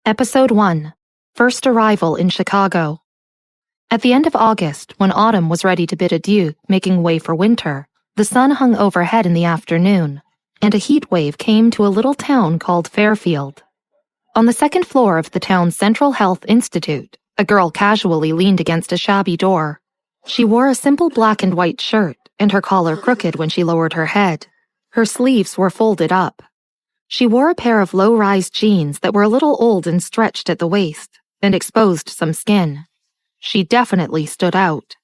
Episode 1. First Arrival in Chicago. At the end of August, when autumn was ready to bid adieu, making way for winter, the sun hung overhead in the afternoon, and a heat wave came to a little town called Fairfield. On the second floor of the town's Central Health Institute, a girl casually leaned against a shabby door. She wore a simple black and white shirt, and her collar crooked when she lowered her head. Her sleeves were folded up. She wore a pair of low-rise jeans that were a little old and stretched at the waist, and exposed some skin. She definitely stood out.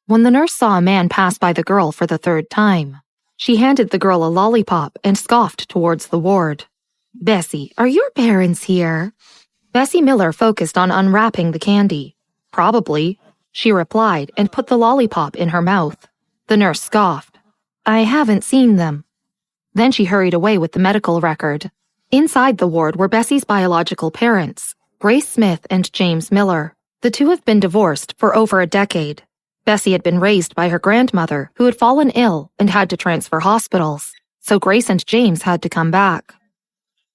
When the nurse saw a man pass by the girl for the third time, she handed the girl a lollipop and scoffed towards the ward. "Bessy, are your parents here?" Bessy Miller focused on unwrapping the candy. "Probably," she replied and put the lollipop in her mouth. The nurse scoffed. "I haven't seen them." Then she hurried away with the medical record. Inside the ward were Bessy's biological parents, Grace Smith and James Miller. The two have been divorced for over a decade. Bessy had been raised by her grandmother, who had fallen ill and had to transfer hospitals, so Grace and James had to come back.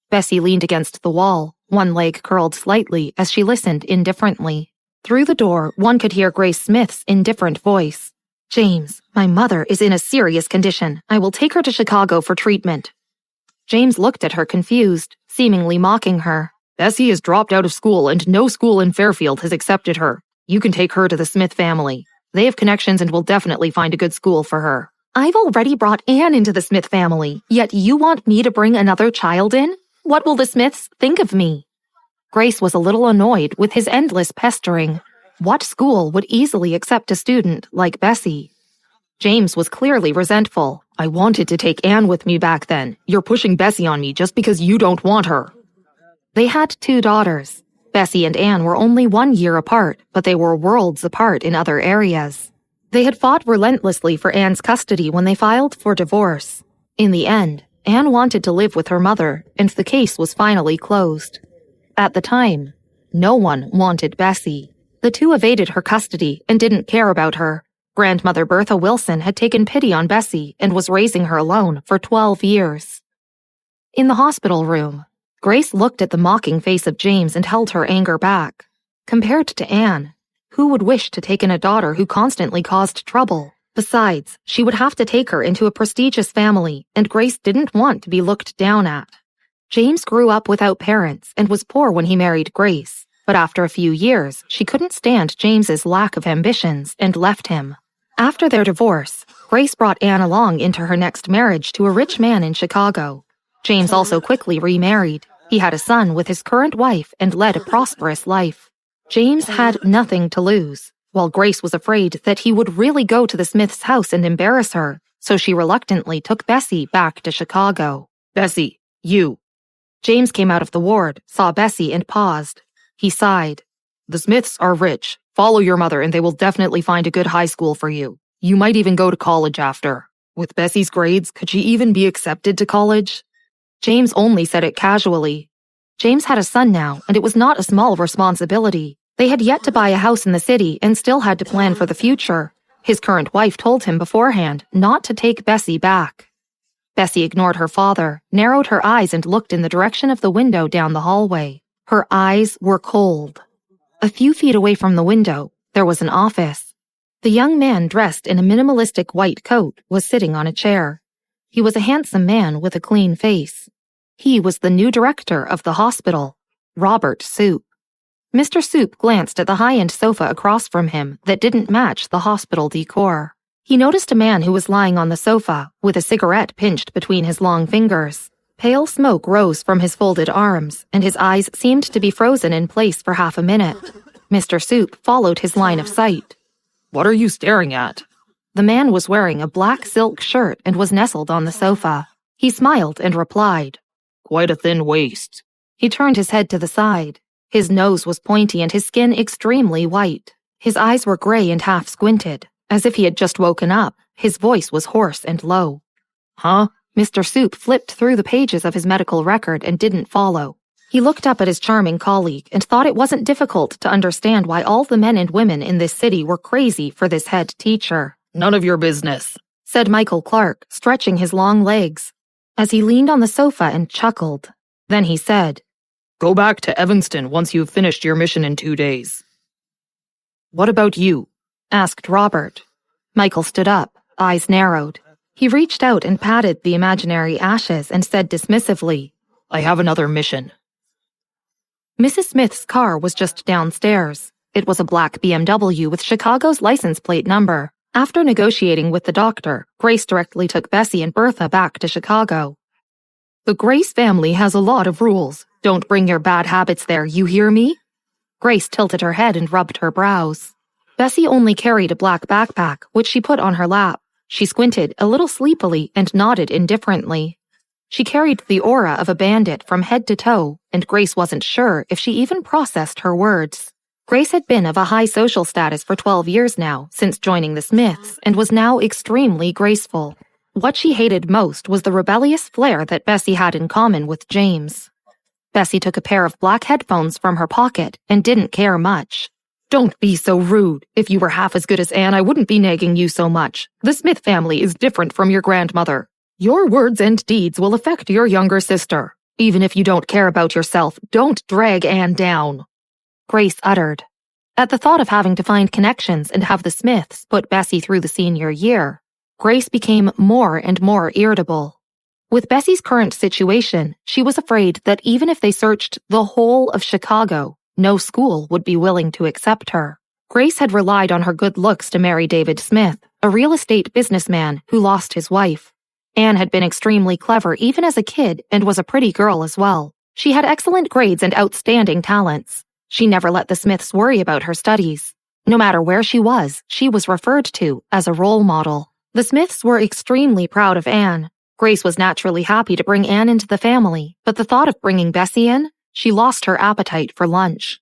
Bessy leaned against the wall, one leg curled slightly as she listened indifferently. Through the door, one could hear Grace Smith's indifferent voice. "James, my mother is in a serious condition. I will take her to Chicago for treatment." James looked at her confused, seemingly mocking her. "Bessy has dropped out of school and no school in Fairfield has accepted her. You can take her to the Smith family. They have connections and will definitely find a good school for her." "I've already brought Anne into the Smith family, yet you want me to bring another child in? What will the Smiths think of me?" Grace was a little annoyed with his endless pestering. What school would easily accept a student like Bessy? James was clearly resentful. "I wanted to take Anne with me back then. You're pushing Bessy on me just because you don't want her." They had 2 daughters. Bessy and Anne were only 1 year apart, but they were worlds apart in other areas. They had fought relentlessly for Anne's custody when they filed for divorce. In the end, Anne wanted to live with her mother, and the case was finally closed. At the time, no one wanted Bessy. The two evaded her custody and didn't care about her. Grandmother Bertha Wilson had taken pity on Bessy and was raising her alone for 12 years. In the hospital room, Grace looked at the mocking face of James and held her anger back. Compared to Anne, who would wish to take in a daughter who constantly caused trouble? Besides, she would have to take her into a prestigious family, and Grace didn't want to be looked down at. James grew up without parents and was poor when he married Grace. But after a few years, she couldn't stand James's lack of ambitions and left him. After their divorce, Grace brought Anne along into her next marriage to a rich man in Chicago. James also quickly remarried. He had a son with his current wife and led a prosperous life. James had nothing to lose, while Grace was afraid that he would really go to the Smiths' house and embarrass her, so she reluctantly took Bessy back to Chicago. "Bessy, you." James came out of the ward, saw Bessy, and paused. He sighed. "The Smiths are rich. Follow your mother and they will definitely find a good high school for you. You might even go to college after. With Bessy's grades, could she even be accepted to college?" James only said it casually. James had a son now, and it was not a small responsibility. They had yet to buy a house in the city and still had to plan for the future. His current wife told him beforehand not to take Bessy back. Bessy ignored her father, narrowed her eyes and looked in the direction of the window down the hallway. Her eyes were cold. A few feet away from the window, there was an office. The young man dressed in a minimalistic white coat was sitting on a chair. He was a handsome man with a clean face. He was the new director of the hospital, Robert Soup. Mr. Soup glanced at the high-end sofa across from him that didn't match the hospital decor. He noticed a man who was lying on the sofa, with a cigarette pinched between his long fingers. Pale smoke rose from his folded arms, and his eyes seemed to be frozen in place for half a minute. Mr. Soup followed his line of sight. "What are you staring at?" The man was wearing a black silk shirt and was nestled on the sofa. He smiled and replied, "Quite a thin waist." He turned his head to the side. His nose was pointy and his skin extremely white. His eyes were gray and half squinted. As if he had just woken up, his voice was hoarse and low. "Huh?" Mr. Soup flipped through the pages of his medical record and didn't follow. He looked up at his charming colleague and thought it wasn't difficult to understand why all the men and women in this city were crazy for this head teacher. "None of your business," said Michael Clark, stretching his long legs, as he leaned on the sofa and chuckled. Then he said, Go back to Evanston once you've finished your mission in 2 days. What about you? Asked Robert. Michael stood up, eyes narrowed. He reached out and patted the imaginary ashes and said dismissively, I have another mission. Mrs. Smith's car was just downstairs. It was a black BMW with Chicago's license plate number. After negotiating with the doctor, Grace directly took Bessy and Bertha back to Chicago. The Grace family has a lot of rules. Don't bring your bad habits there, you hear me? Grace tilted her head and rubbed her brows. Bessy only carried a black backpack, which she put on her lap. She squinted a little sleepily and nodded indifferently. She carried the aura of a bandit from head to toe, and Grace wasn't sure if she even processed her words. Grace had been of a high social status for 12 years now, since joining the Smiths, and was now extremely graceful. What she hated most was the rebellious flair that Bessy had in common with James. Bessy took a pair of black headphones from her pocket and didn't care much. Don't be so rude. If you were half as good as Anne, I wouldn't be nagging you so much. The Smith family is different from your grandmother. Your words and deeds will affect your younger sister. Even if you don't care about yourself, don't drag Anne down. Grace uttered. At the thought of having to find connections and have the Smiths put Bessy through the senior year, Grace became more and more irritable. With Bessy's current situation, she was afraid that even if they searched the whole of Chicago, no school would be willing to accept her. Grace had relied on her good looks to marry David Smith, a real estate businessman who lost his wife. Anne had been extremely clever even as a kid and was a pretty girl as well. She had excellent grades and outstanding talents. She never let the Smiths worry about her studies. No matter where she was referred to as a role model. The Smiths were extremely proud of Anne. Grace was naturally happy to bring Anne into the family, but the thought of bringing Bessy in, she lost her appetite for lunch.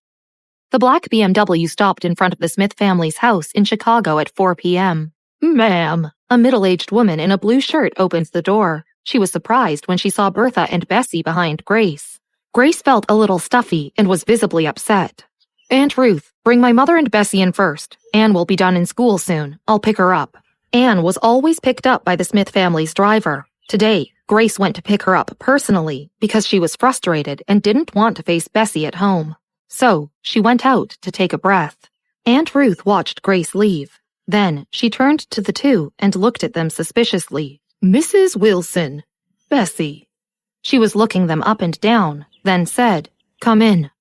The black BMW stopped in front of the Smith family's house in Chicago at 4 p.m. Ma'am, a middle-aged woman in a blue shirt opened the door. She was surprised when she saw Bertha and Bessy behind Grace. Grace felt a little stuffy and was visibly upset. Aunt Ruth, bring my mother and Bessy in first. Anne will be done in school soon. I'll pick her up. Anne was always picked up by the Smith family's driver. Today, Grace went to pick her up personally because she was frustrated and didn't want to face Bessy at home. So, she went out to take a breath. Aunt Ruth watched Grace leave. Then, she turned to the two and looked at them suspiciously. Mrs. Wilson, Bessy. She was looking them up and down, then said, Come in.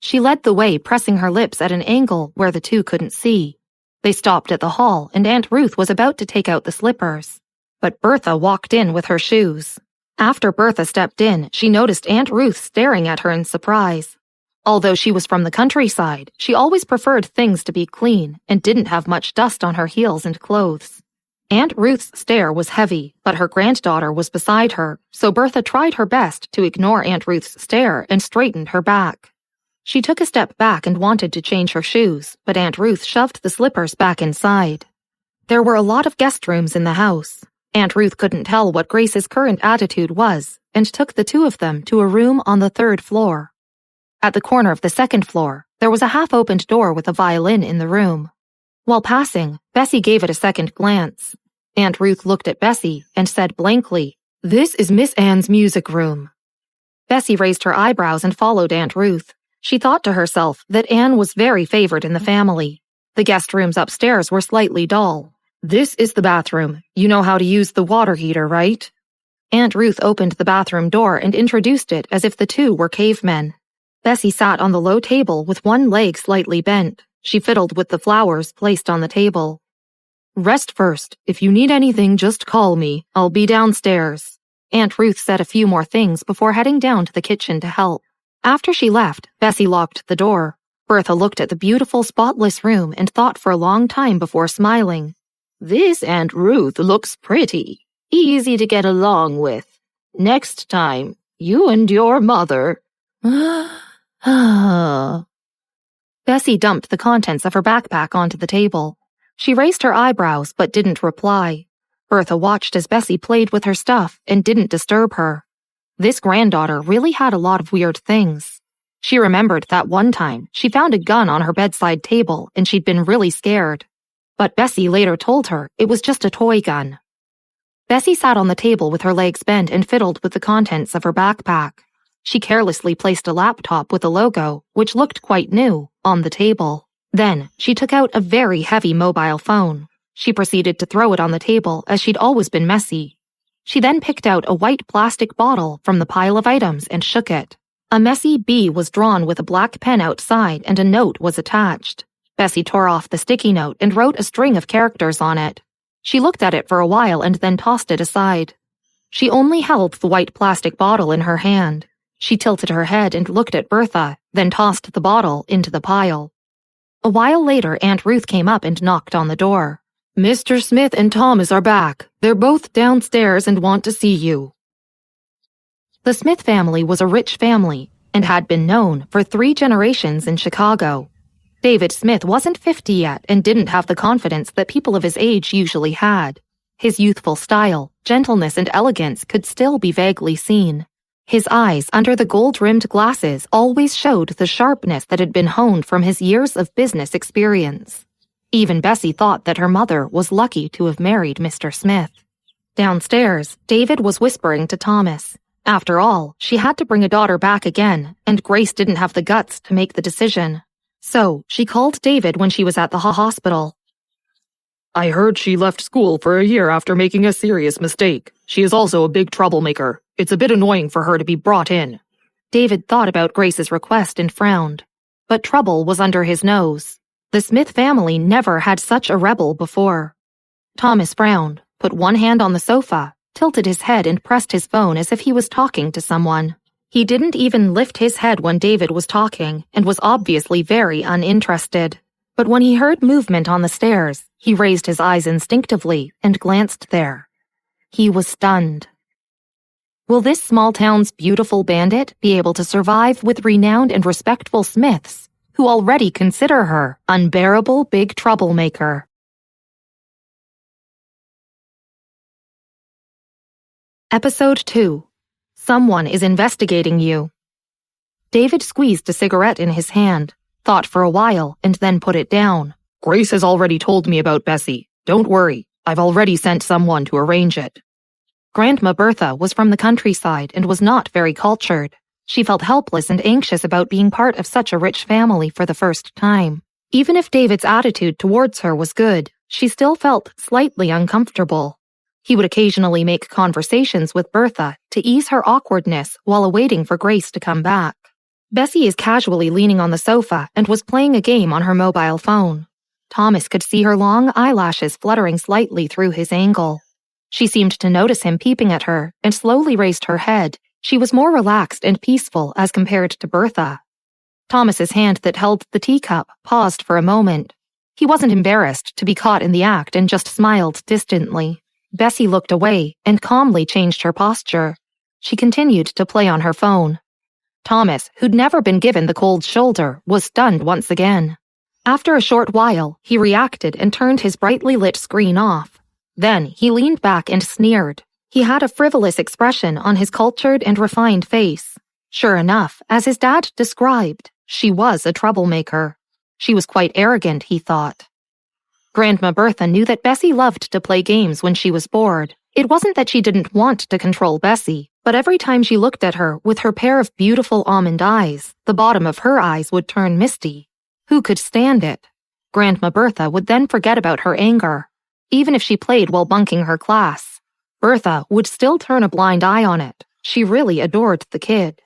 She led the way, pressing her lips at an angle where the two couldn't see. They stopped at the hall, and Aunt Ruth was about to take out the slippers. But Bertha walked in with her shoes. After Bertha stepped in, she noticed Aunt Ruth staring at her in surprise. Although she was from the countryside, she always preferred things to be clean and didn't have much dust on her heels and clothes. Aunt Ruth's stare was heavy, but her granddaughter was beside her, so Bertha tried her best to ignore Aunt Ruth's stare and straightened her back. She took a step back and wanted to change her shoes, but Aunt Ruth shoved the slippers back inside. There were a lot of guest rooms in the house. Aunt Ruth couldn't tell what Grace's current attitude was and took the two of them to a room on the 3rd floor. At the corner of the 2nd floor, there was a half-opened door with a violin in the room. While passing, Bessy gave it a second glance. Aunt Ruth looked at Bessy and said blankly, This is Miss Anne's music room. Bessy raised her eyebrows and followed Aunt Ruth. She thought to herself that Anne was very favored in the family. The guest rooms upstairs were slightly dull. This is the bathroom. You know how to use the water heater, right? Aunt Ruth opened the bathroom door and introduced it as if the two were cavemen. Bessy sat on the low table with one leg slightly bent. She fiddled with the flowers placed on the table. Rest first. If you need anything, just call me. I'll be downstairs. Aunt Ruth said a few more things before heading down to the kitchen to help. After she left, Bessy locked the door. Bertha looked at the beautiful, spotless room and thought for a long time before smiling. This Aunt Ruth looks pretty. Easy to get along with. Next time, you and your mother... Bessy dumped the contents of her backpack onto the table. She raised her eyebrows but didn't reply. Bertha watched as Bessy played with her stuff and didn't disturb her. This granddaughter really had a lot of weird things. She remembered that one time she found a gun on her bedside table and she'd been really scared. But Bessy later told her it was just a toy gun. Bessy sat on the table with her legs bent and fiddled with the contents of her backpack. She carelessly placed a laptop with a logo, which looked quite new, on the table. Then, she took out a very heavy mobile phone. She proceeded to throw it on the table as she'd always been messy. She then picked out a white plastic bottle from the pile of items and shook it. A messy B was drawn with a black pen outside and a note was attached. Bessy tore off the sticky note and wrote a string of characters on it. She looked at it for a while and then tossed it aside. She only held the white plastic bottle in her hand. She tilted her head and looked at Bertha, then tossed the bottle into the pile. A while later, Aunt Ruth came up and knocked on the door. "Mr. Smith and Thomas are back. They're both downstairs and want to see you." The Smith family was a rich family and had been known for 3 generations in Chicago. David Smith wasn't 50 yet and didn't have the confidence that people of his age usually had. His youthful style, gentleness, and elegance could still be vaguely seen. His eyes under the gold-rimmed glasses always showed the sharpness that had been honed from his years of business experience. Even Bessy thought that her mother was lucky to have married Mr. Smith. Downstairs, David was whispering to Thomas. After all, she had to bring a daughter back again, and Grace didn't have the guts to make the decision. So, she called David when she was at the hospital. "I heard she left school for a year after making a serious mistake. She is also a big troublemaker. It's a bit annoying for her to be brought in." David thought about Grace's request and frowned. But trouble was under his nose. The Smith family never had such a rebel before. Thomas frowned, put one hand on the sofa, tilted his head and pressed his phone as if he was talking to someone. He didn't even lift his head when David was talking and was obviously very uninterested. But when he heard movement on the stairs, he raised his eyes instinctively and glanced there. He was stunned. Will this small town's beautiful bandit be able to survive with renowned and respectful Smiths, who already consider her unbearable big troublemaker? Episode 2. Someone is investigating you. David squeezed a cigarette in his hand, thought for a while, and then put it down. "Grace has already told me about Bessy. Don't worry, I've already sent someone to arrange it." Grandma Bertha was from the countryside and was not very cultured. She felt helpless and anxious about being part of such a rich family for the first time. Even if David's attitude towards her was good, she still felt slightly uncomfortable. He would occasionally make conversations with Bertha to ease her awkwardness while awaiting for Grace to come back. Bessy is casually leaning on the sofa and was playing a game on her mobile phone. Thomas could see her long eyelashes fluttering slightly through his angle. She seemed to notice him peeping at her and slowly raised her head. She was more relaxed and peaceful as compared to Bertha. Thomas's hand that held the teacup paused for a moment. He wasn't embarrassed to be caught in the act and just smiled distantly. Bessy looked away and calmly changed her posture. She continued to play on her phone. Thomas, who'd never been given the cold shoulder, was stunned once again. After a short while, he reacted and turned his brightly lit screen off. Then he leaned back and sneered. He had a frivolous expression on his cultured and refined face. Sure enough, as his dad described, she was a troublemaker. She was quite arrogant, he thought. Grandma Bertha knew that Bessy loved to play games when she was bored. It wasn't that she didn't want to control Bessy, but every time she looked at her with her pair of beautiful almond eyes, the bottom of her eyes would turn misty. Who could stand it? Grandma Bertha would then forget about her anger. Even if she played while bunking her class, Bertha would still turn a blind eye on it. She really adored the kid.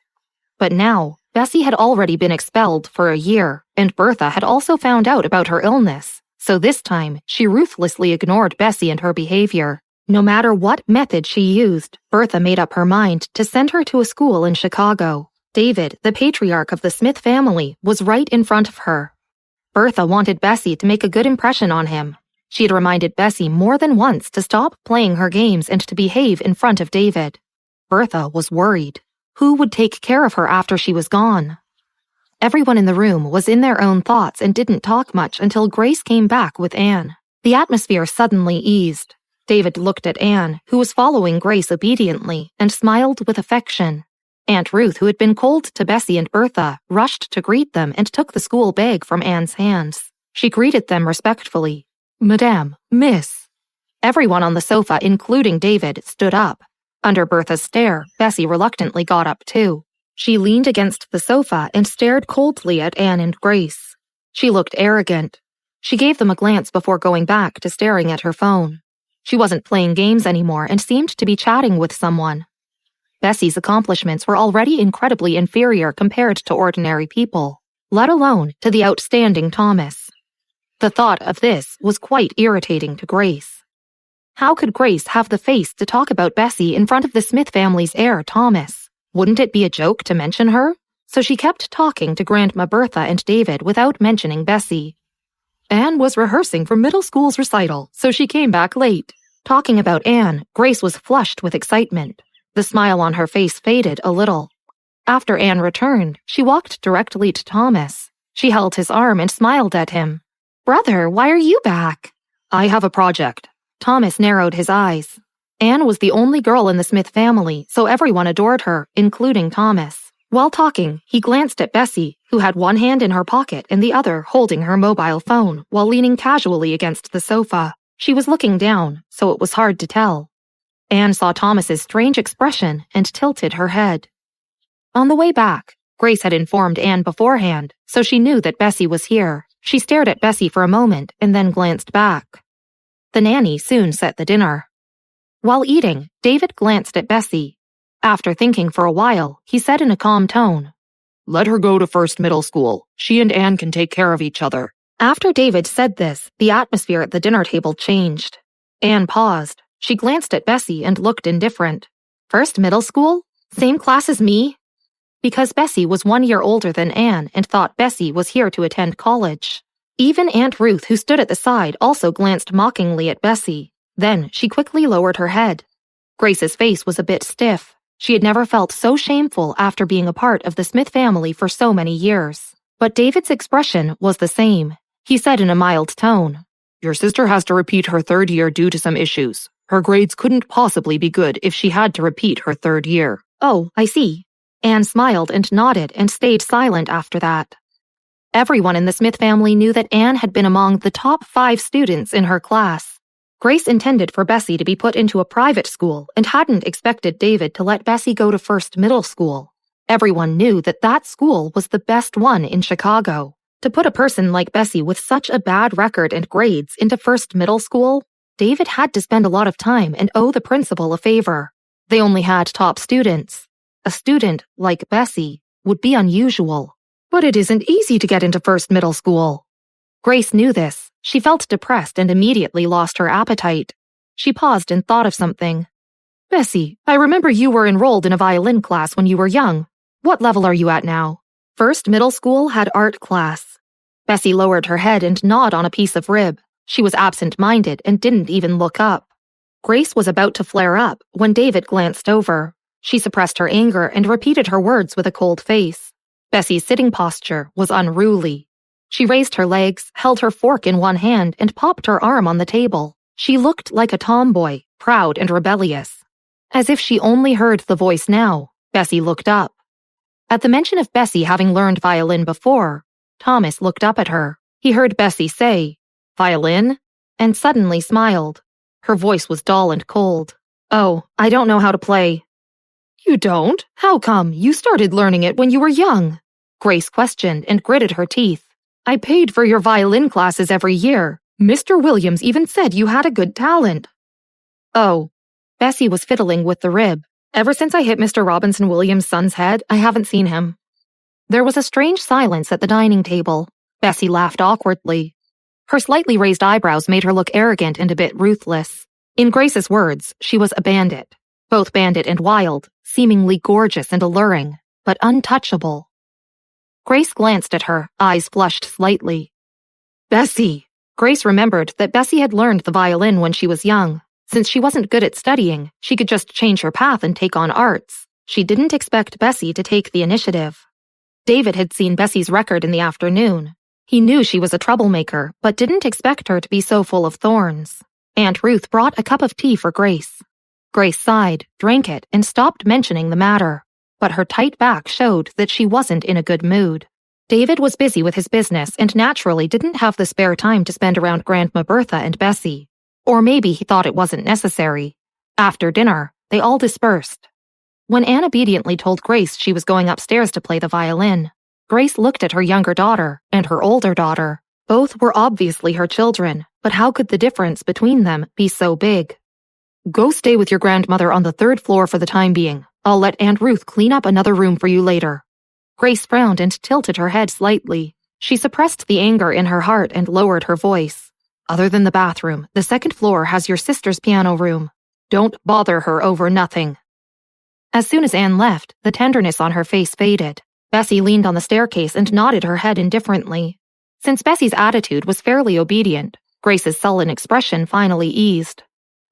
But now, Bessy had already been expelled for a year, and Bertha had also found out about her illness. So this time, she ruthlessly ignored Bessy and her behavior. No matter what method she used, Bertha made up her mind to send her to a school in Chicago. David, the patriarch of the Smith family, was right in front of her. Bertha wanted Bessy to make a good impression on him. She had reminded Bessy more than once to stop playing her games and to behave in front of David. Bertha was worried. Who would take care of her after she was gone? Everyone in the room was in their own thoughts and didn't talk much until Grace came back with Anne. The atmosphere suddenly eased. David looked at Anne, who was following Grace obediently, and smiled with affection. Aunt Ruth, who had been cold to Bessy and Bertha, rushed to greet them and took the school bag from Anne's hands. She greeted them respectfully. "Madame, Miss." Everyone on the sofa, including David, stood up. Under Bertha's stare, Bessy reluctantly got up too. She leaned against the sofa and stared coldly at Anne and Grace. She looked arrogant. She gave them a glance before going back to staring at her phone. She wasn't playing games anymore and seemed to be chatting with someone. Bessy's accomplishments were already incredibly inferior compared to ordinary people, let alone to the outstanding Thomas. The thought of this was quite irritating to Grace. How could Grace have the face to talk about Bessy in front of the Smith family's heir, Thomas? Wouldn't it be a joke to mention her? So she kept talking to Grandma Bertha and David without mentioning Bessy. Anne was rehearsing for middle school's recital, so she came back late. Talking about Anne, Grace was flushed with excitement. The smile on her face faded a little. After Anne returned, she walked directly to Thomas. She held his arm and smiled at him. "Brother, why are you back?" "I have a project." Thomas narrowed his eyes. Anne was the only girl in the Smith family, so everyone adored her, including Thomas. While talking, he glanced at Bessy, who had one hand in her pocket and the other holding her mobile phone while leaning casually against the sofa. She was looking down, so it was hard to tell. Anne saw Thomas's strange expression and tilted her head. On the way back, Grace had informed Anne beforehand, so she knew that Bessy was here. She stared at Bessy for a moment and then glanced back. The nanny soon set the dinner. While eating, David glanced at Bessy. After thinking for a while, he said in a calm tone, "Let her go to first middle school. She and Anne can take care of each other." After David said this, the atmosphere at the dinner table changed. Anne paused. She glanced at Bessy and looked indifferent. "First middle school? Same class as me?" Because Bessy was 1 year older than Anne and thought Bessy was here to attend college. Even Aunt Ruth, who stood at the side, also glanced mockingly at Bessy. Then she quickly lowered her head. Grace's face was a bit stiff. She had never felt so shameful after being a part of the Smith family for so many years. But David's expression was the same. He said in a mild tone, "Your sister has to repeat her 3rd year due to some issues. Her grades couldn't possibly be good if she had to repeat her 3rd year." "Oh, I see." Anne smiled and nodded and stayed silent after that. Everyone in the Smith family knew that Anne had been among the top 5 students in her class. Grace intended for Bessy to be put into a private school and hadn't expected David to let Bessy go to first middle school. Everyone knew that that school was the best one in Chicago. To put a person like Bessy with such a bad record and grades into first middle school, David had to spend a lot of time and owe the principal a favor. They only had top students. A student like Bessy would be unusual. But it isn't easy to get into first middle school. Grace knew this. She felt depressed and immediately lost her appetite. She paused and thought of something. "Bessy, I remember you were enrolled in a violin class when you were young. What level are you at now?" First middle school had art class. Bessy lowered her head and gnawed on a piece of rib. She was absent-minded and didn't even look up. Grace was about to flare up when David glanced over. She suppressed her anger and repeated her words with a cold face. Bessy's sitting posture was unruly. She raised her legs, held her fork in one hand, and popped her arm on the table. She looked like a tomboy, proud and rebellious. As if she only heard the voice now, Bessy looked up. At the mention of Bessy having learned violin before, Thomas looked up at her. He heard Bessy say, "Violin?" and suddenly smiled. Her voice was dull and cold. "Oh, I don't know how to play." "You don't? How come? You started learning it when you were young," Grace questioned and gritted her teeth. "I paid for your violin classes every year. Mr. Williams even said you had a good talent." "Oh." Bessy was fiddling with the rib. "Ever since I hit Mr. Robinson Williams' son's head, I haven't seen him." There was a strange silence at the dining table. Bessy laughed awkwardly. Her slightly raised eyebrows made her look arrogant and a bit ruthless. In Grace's words, she was a bandit. Both bandit and wild, seemingly gorgeous and alluring, but untouchable. Grace glanced at her, eyes flushed slightly. "Bessy!" Grace remembered that Bessy had learned the violin when she was young. Since she wasn't good at studying, she could just change her path and take on arts. She didn't expect Bessy to take the initiative. David had seen Bessy's record in the afternoon. He knew she was a troublemaker, but didn't expect her to be so full of thorns. Aunt Ruth brought a cup of tea for Grace. Grace sighed, drank it, and stopped mentioning the matter. But her tight back showed that she wasn't in a good mood. David was busy with his business and naturally didn't have the spare time to spend around Grandma Bertha and Bessy. Or maybe he thought it wasn't necessary. After dinner, they all dispersed. When Anne obediently told Grace she was going upstairs to play the violin, Grace looked at her younger daughter and her older daughter. Both were obviously her children, but how could the difference between them be so big? "Go stay with your grandmother on the 3rd floor for the time being. I'll let Aunt Ruth clean up another room for you later." Grace frowned and tilted her head slightly. She suppressed the anger in her heart and lowered her voice. "Other than the bathroom, the 2nd floor has your sister's piano room. Don't bother her over nothing." As soon as Anne left, the tenderness on her face faded. Bessy leaned on the staircase and nodded her head indifferently. Since Bessy's attitude was fairly obedient, Grace's sullen expression finally eased.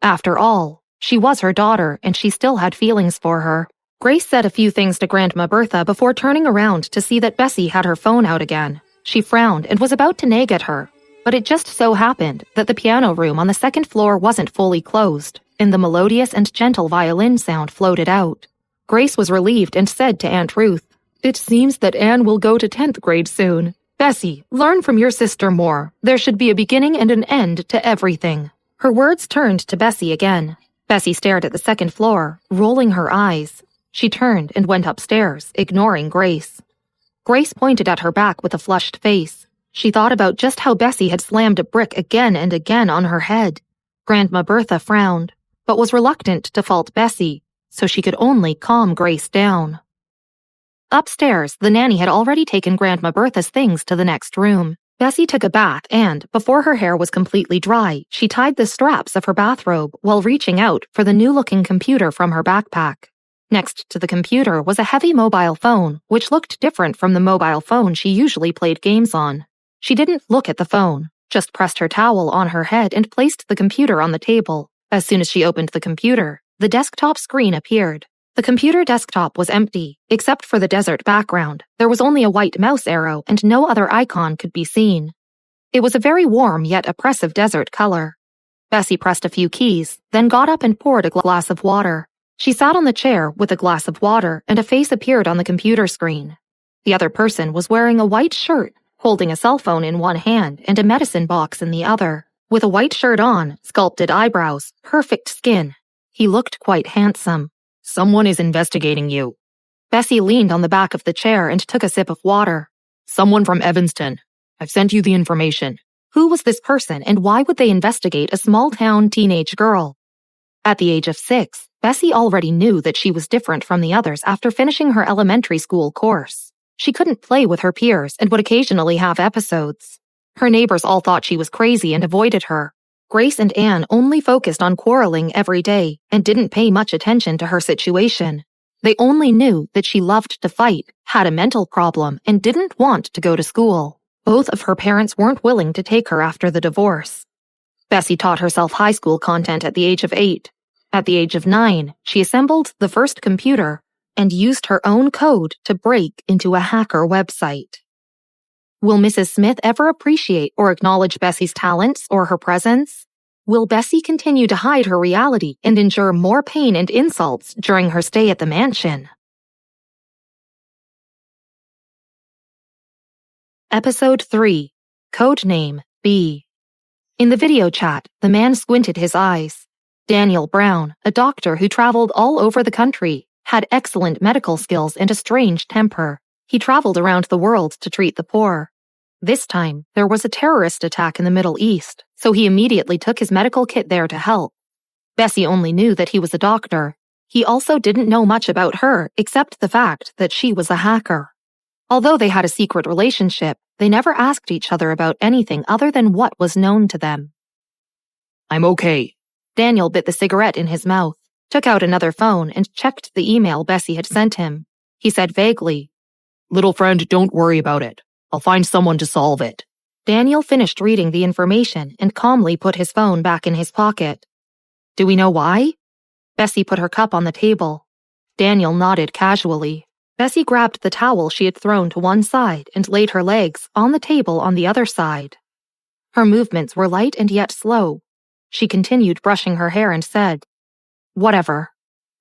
After all, she was her daughter and she still had feelings for her. Grace said a few things to Grandma Bertha before turning around to see that Bessy had her phone out again. She frowned and was about to nag at her, but it just so happened that the piano room on the 2nd floor wasn't fully closed, and the melodious and gentle violin sound floated out. Grace was relieved and said to Aunt Ruth, "It seems that Anne will go to 10th grade soon. Bessy, learn from your sister more. There should be a beginning and an end to everything." Her words turned to Bessy again. Bessy stared at the 2nd floor, rolling her eyes. She turned and went upstairs, ignoring Grace. Grace pointed at her back with a flushed face. She thought about just how Bessy had slammed a brick again and again on her head. Grandma Bertha frowned, but was reluctant to fault Bessy, so she could only calm Grace down. Upstairs, the nanny had already taken Grandma Bertha's things to the next room. Bessy took a bath and, before her hair was completely dry, she tied the straps of her bathrobe while reaching out for the new-looking computer from her backpack. Next to the computer was a heavy mobile phone, which looked different from the mobile phone she usually played games on. She didn't look at the phone, just pressed her towel on her head and placed the computer on the table. As soon as she opened the computer, the desktop screen appeared. The computer desktop was empty, except for the desert background. There was only a white mouse arrow and no other icon could be seen. It was a very warm yet oppressive desert color. Bessy pressed a few keys, then got up and poured a glass of water. She sat on the chair with a glass of water and a face appeared on the computer screen. The other person was wearing a white shirt, holding a cell phone in one hand and a medicine box in the other. With a white shirt on, sculpted eyebrows, perfect skin. He looked quite handsome. "Someone is investigating you." Bessy leaned on the back of the chair and took a sip of water. "Someone from Evanston. I've sent you the information." Who was this person and why would they investigate a small-town teenage girl? At the age of 6, Bessy already knew that she was different from the others after finishing her elementary school course. She couldn't play with her peers and would occasionally have episodes. Her neighbors all thought she was crazy and avoided her. Grace and Anne only focused on quarreling every day and didn't pay much attention to her situation. They only knew that she loved to fight, had a mental problem, and didn't want to go to school. Both of her parents weren't willing to take her after the divorce. Bessy taught herself high school content at the age of 8. At the age of 9, she assembled the first computer and used her own code to break into a hacker website. Will Mrs. Smith ever appreciate or acknowledge Bessy's talents or her presence? Will Bessy continue to hide her reality and endure more pain and insults during her stay at the mansion? Episode 3. Codename B. In the video chat, the man squinted his eyes. Daniel Brown, a doctor who traveled all over the country, had excellent medical skills and a strange temper. He traveled around the world to treat the poor. This time, there was a terrorist attack in the Middle East, so he immediately took his medical kit there to help. Bessy only knew that he was a doctor. He also didn't know much about her except the fact that she was a hacker. Although they had a secret relationship, they never asked each other about anything other than what was known to them. "I'm okay." Daniel bit the cigarette in his mouth, took out another phone, and checked the email Bessy had sent him. He said vaguely, "Little friend, don't worry about it. I'll find someone to solve it." Daniel finished reading the information and calmly put his phone back in his pocket. "Do we know why?" Bessy put her cup on the table. Daniel nodded casually. Bessy grabbed the towel she had thrown to one side and laid her legs on the table on the other side. Her movements were light and yet slow. She continued brushing her hair and said, "Whatever."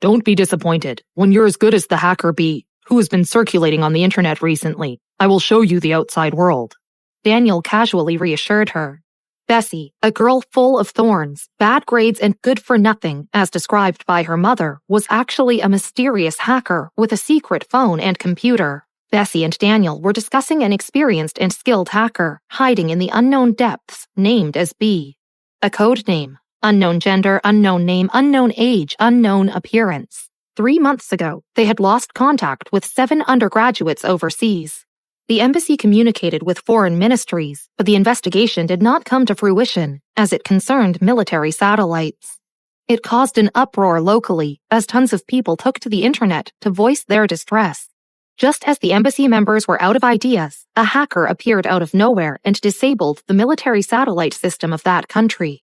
"Don't be disappointed. When you're as good as the hacker B, who has been circulating on the internet recently, I will show you the outside world." Daniel casually reassured her. Bessy, a girl full of thorns, bad grades, and good for nothing, as described by her mother, was actually a mysterious hacker with a secret phone and computer. Bessy and Daniel were discussing an experienced and skilled hacker hiding in the unknown depths, named as B. A code name, unknown gender, unknown name, unknown age, unknown appearance. 3 months ago, they had lost contact with 7 undergraduates overseas. The embassy communicated with foreign ministries, but the investigation did not come to fruition, as it concerned military satellites. It caused an uproar locally, as tons of people took to the internet to voice their distress. Just as the embassy members were out of ideas, a hacker appeared out of nowhere and disabled the military satellite system of that country.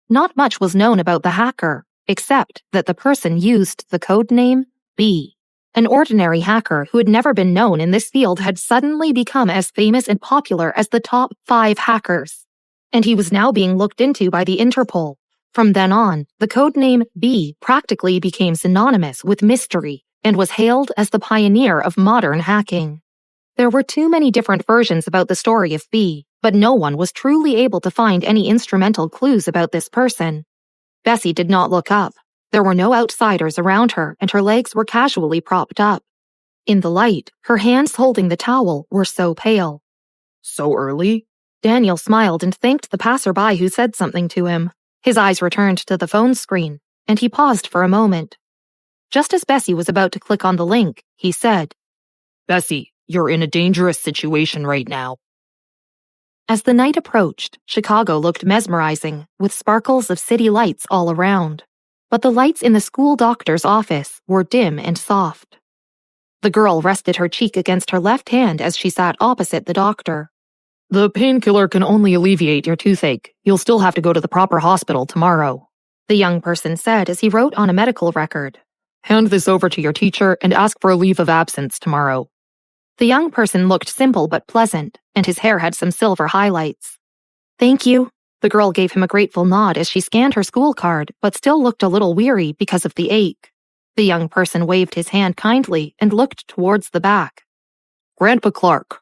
Not much was known about the hacker, except that the person used the code name B. An ordinary hacker who had never been known in this field had suddenly become as famous and popular as the top 5 hackers. And he was now being looked into by the Interpol. From then on, the codename B practically became synonymous with mystery and was hailed as the pioneer of modern hacking. There were too many different versions about the story of B, but no one was truly able to find any instrumental clues about this person. Bessy did not look up. There were no outsiders around her, and her legs were casually propped up. In the light, her hands holding the towel were so pale. So early? Daniel smiled and thanked the passerby who said something to him. His eyes returned to the phone screen, and he paused for a moment. Just as Bessy was about to click on the link, he said, Bessy, you're in a dangerous situation right now. As the night approached, Chicago looked mesmerizing, with sparkles of city lights all around. But the lights in the school doctor's office were dim and soft. The girl rested her cheek against her left hand as she sat opposite the doctor. The painkiller can only alleviate your toothache. You'll still have to go to the proper hospital tomorrow, the young person said as he wrote on a medical record. Hand this over to your teacher and ask for a leave of absence tomorrow. The young person looked simple but pleasant, and his hair had some silver highlights. Thank you. The girl gave him a grateful nod as she scanned her school card, but still looked a little weary because of the ache. The young person waved his hand kindly and looked towards the back. Grandpa Clark.